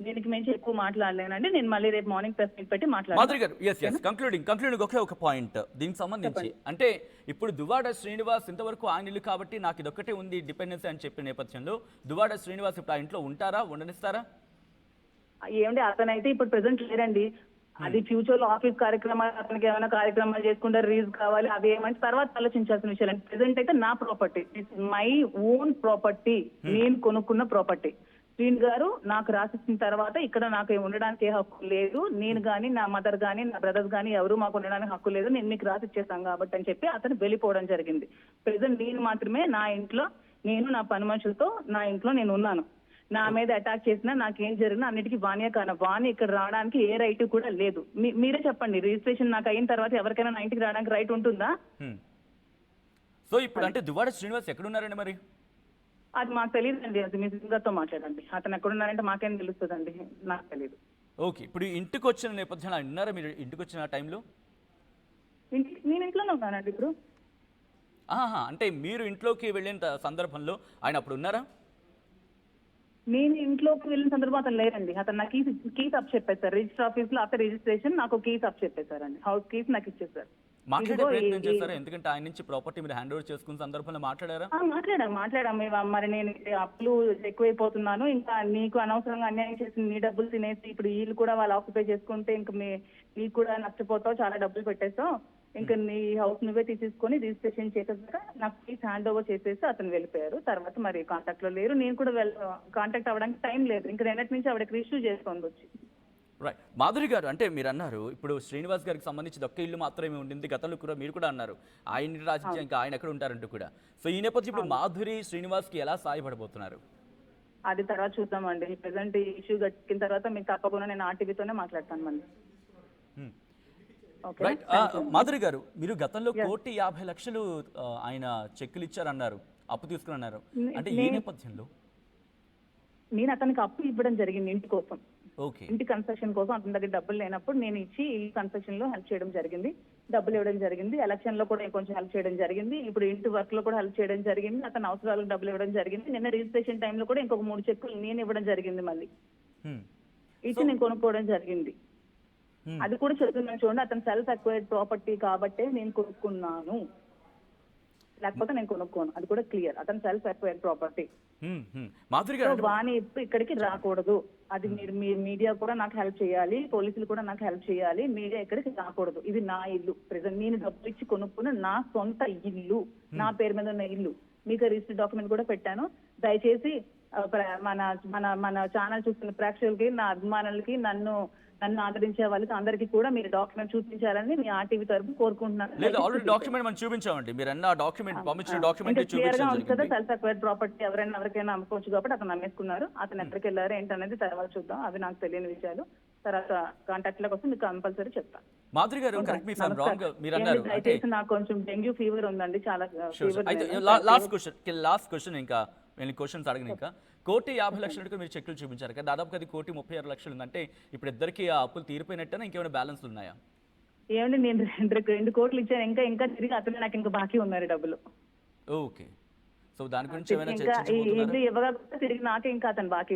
దీనికి మించి ఎక్కువ మాట్లాడలేనండి, నేను మళ్ళీ రేపు మార్నింగ్ ప్రెస్ మీట్ పెట్టి మాట్లాడతాను. కంక్లూడింగ్ ఒక పాయింట్ దీనికి సంబంధించి, అంటే ఇప్పుడు దువ్వాడ శ్రీనివాస్ ఇంతవరకు ఆయన ఇల్లు కాబట్టి నాకు ఇదొక్కటే ఉంది డిపెండెన్సీ అని చెప్పిన నేపథ్యంలో దువ్వాడ శ్రీనివాస్ ఇప్పుడు ఆ ఇంట్లో ఉంటారా, ఉండనిస్తారా? ఏమండి, అతనైతే ఇప్పుడు ప్రెసెంట్ లేరండి. అది ఫ్యూచర్ లో ఆఫీస్ కార్యక్రమాలు, అతనికి ఏమైనా కార్యక్రమాలు చేసుకుంటారు, రీజ్ కావాలి, అవి ఏమంటే తర్వాత ఆలోచించాల్సిన విషయాలు. ప్రెసెంట్ అయితే నా ప్రాపర్టీ, మై ఓన్ ప్రాపర్టీ, నేను కొనుక్కున్న ప్రాపర్టీ. శ్రీన్ గారు నాకు రాసిచ్చిన తర్వాత ఇక్కడ నాకు ఉండడానికి ఏ హక్కు లేదు, నేను గానీ నా మదర్ గానీ నా బ్రదర్స్ గానీ ఎవరు మాకు ఉండడానికి హక్కు లేదు, నేను మీకు రాసిచ్చేస్తాను కాబట్టి అని చెప్పి అతను వెళ్ళిపోవడం జరిగింది. ప్రెసెంట్ నేను మాత్రమే నా ఇంట్లో, నేను నా పని మనుషులతో నా ఇంట్లో నేను ఉన్నాను. నా మీద అటాక్ చేసినా నాకేం జరిగినా అన్నిటికీ వాణియే కాను. వాణి ఇక్కడ రావడానికి ఏ రైట్ కూడా లేదు. మీరే చెప్పండి, రిజిస్ట్రేషన్ నాకు అయిన తర్వాత ఎవరికైనా నా ఇంటికి రావడానికి రైట్ ఉంటుందా? సో ఇప్పుడు అంటే దువ్వాడ శ్రీనివాస్ ఎక్కడున్నారండి మరి? అది మాకు తెలియదండి, అది మీ సింగర్తో మాట్లాడండి. అతను ఎక్కడున్నారంటే మాకేం తెలుస్తుందండి, నాకు తెలియదు. ఓకే, ఇప్పుడు ఇంటికి వచ్చిన నేపథ్యంలో ఆయన ఉన్నారా మీరు ఇంటికి వచ్చిన టైంలో? నేను ఇంట్లోనే ఉన్నానండి ఇప్పుడు. అంటే మీరు ఇంట్లోకి వెళ్ళిన సందర్భంలో ఆయన అప్పుడు ఉన్నారా? నేను ఇంట్లోకి వెళ్ళిన సందర్భం అతను లేరండి. అతను నాకు కీస్ అప్ చెప్పేశారు, రిజిస్టర్ ఆఫీస్ లో ఆఫ్టర్ రిజిస్ట్రేషన్ నాకు కీస్ అప్ చెప్పేశారండి, హౌస్ కీస్ నాకు ఇచ్చేసారు. మాట్లాడే ప్రయత్నం చేస్తారా? ఎందుకంటే ఆయన నుంచి ప్రాపర్టీ మీరు హ్యాండ్ ఓవర్ చేసుకున్న సందర్భంలో మాట్లాడారా? మాట్లాడాం. మరి నేను అప్పులు ఎక్కువైపోతున్నాను, ఇంకా నీకు అనవసరంగా అన్యాయం చేసి నీ డబ్బులు తినేసి ఇప్పుడు వీళ్ళు కూడా వాళ్ళు ఆక్యుపై చేసుకుంటే ఇంకా నీకు కూడా నష్టపోతావు, చాలా డబ్బులు పెట్టేస్తావు, ఇంకా నీ హౌస్ నువ్వే తీసేసుకొని రిజిస్ట్రేషన్ చేసేసాక నాకు ప్లీజ్ హ్యాండ్ ఓవర్ చేసేసి అతను వెళ్ళిపోయారు. తర్వాత మరి కాంటాక్ట్ లో లేరు, నేను కూడా కాంటాక్ట్ అవ్వడానికి టైం లేదు. ఇంకా నిన్నటి నుంచి ఆవిడకి రిష్యూ చేసుకొని వచ్చి. రైట్, మాధురి గారు, అంటే మీరు అన్నారు ఇప్పుడు శ్రీనివాస్ గారికి సంబంధించి ఒక్క ఇల్లు మాత్రమే ఉండింది, గతంలో కూడా మీరు కూడా అన్నారు ఆయన రాసి ఇంకా ఆయన ఎక్కడ ఉంటారంటూ కూడా. సో ఈ నేపథ్యం ఇప్పుడు మాధురి శ్రీనివాస్ కి ఎలా సహాయపడబోతున్నారు? అది తర్వాత చూద్దామండి. ప్రెసెంట్ ఇష్యూ గట్టిన తర్వాత మీకు తప్పకుండా నేను ఆర్టీవీతోనే మాట్లాడతాను మళ్ళీ. మాధురి గారు, మీరు గతంలో 1,50,00,000 ఆయన చెక్కులు ఇచ్చారన్నారు, అప్పు తీసుకున్నారు, అంటే ఈ నేపథ్యంలో? నేను అతనికి అప్పు ఇవ్వడం జరిగింది ఇంటి కోసం, ఓకే, ఇంటి కన్స్ట్రక్షన్ కోసం. అతని దగ్గర డబ్బులు లేనప్పుడు నేను ఇచ్చి ఈ కన్స్ట్రక్షన్ లో హెల్ప్ చేయడం జరిగింది, డబ్బులు ఇవ్వడం జరిగింది. ఎలక్షన్ లో కూడా కొంచెం హెల్ప్ చేయడం జరిగింది, ఇప్పుడు ఇంటి వర్క్ లో కూడా హెల్ప్ చేయడం జరిగింది, అతని అవసరాలకు డబ్బులు ఇవ్వడం జరిగింది. నిన్న రిజిస్ట్రేషన్ టైంలో కూడా ఇంకొక 3 చెక్కులు నేను ఇవ్వడం జరిగింది, మళ్ళీ ఇచ్చి నేను కొనుక్కోవడం జరిగింది. అది కూడా చెప్తున్నాను చూడండి, అతను సెల్ఫ్ అక్వైర్డ్ ప్రాపర్టీ కాబట్టే నేను కొనుక్కున్నాను, లేకపోతే నేను కొనుక్కోను. అది కూడా క్లియర్, అతను self acquired property. Madhuri so గారు వాణి ఎప్పుడు ఇక్కడికి రాకూడదు. అది మీ మీడియా కూడా నాకు హెల్ప్ చేయాలి, పోలీసులు కూడా నాకు హెల్ప్ చేయాలి. మీడియా ఇక్కడికి రాకూడదు. ఇది నా ఇల్లు, ప్రెసెంట్ నేను డబ్బులు ఇచ్చి కొనుక్కున్న నా సొంత ఇల్లు, నా పేరు మీద ఉన్న ఇల్లు. మీకు రిజిస్టర్ డాక్యుమెంట్ కూడా పెట్టాను. దయచేసి మన మన మన ఛానల్ చూస్తున్న ప్రేక్షకులకి, నా అభిమానులకి, నన్ను ఆదరించే వాళ్ళకి అందరికీ కూడా మీరు డాక్యుమెంట్ చూపించాలని మీ ఆర్టీవీ తరఫు కోరుకుంటున్నాను. లేదు, ఆల్రెడీ డాక్యుమెంట్ మనం చూపించామండి. మీరు అన్న డాక్యుమెంట్ పంపించిన డాక్యుమెంట్ క్లియర్ గా ఉంది కదా, చూపించాం. సెల్ఫ్ అక్వైర్డ్ ప్రాపర్టీ ఎవరైనా అమ్ముకోవచ్చు కాబట్టి అతను అమ్మేసుకున్నారు. అతను ఎక్కడికి వెళ్ళారు ఏంటనేది తర్వాత చూద్దాం. అవి నాకు తెలియని విషయాలు. తర్వాత కాంటాక్ట్ లోకి వస్తే మీకు కంపల్సరీ చెప్తాను. మాధురి గారు, కరెక్ట్ మీ ఫ్రమ్ రాంగ్, మీరు అన్నారు అంటే దయచేసి నాకు కొంచెం డెంగ్యూ ఫీవర్ ఉందండి, చాలా ఫీవర్. అయితే లాస్ట్ క్వశ్చన్, ఇంకా నేను క్వశ్చన్స్ అడగను. ఇంకా 1,50,00,000 మీరు చెక్కులు చూపించారు కదా, దాదాపుగా అది 1,36,00,000 ఉందంటే ఇప్పుడు ఇద్దరికి ఆ అప్పులు తీరిపోయినట్టేనా, ఇంకేమైనా బ్యాలెన్స్ ఉన్నాయా? ఏమండి, నేను 2 కోట్లు ఇచ్చాను, ఇంకా తిరిగి అతను నాకు ఇంకా బాకీ ఉన్నారు డబ్బులు. ఓకే, సో దాని గురించి ఏమైనా ఇంకా ఈ చర్చించబోతున్నారా? ఇల్లు ఇవ్వగా తిరిగి నాకే ఇంకా అతను బాకీ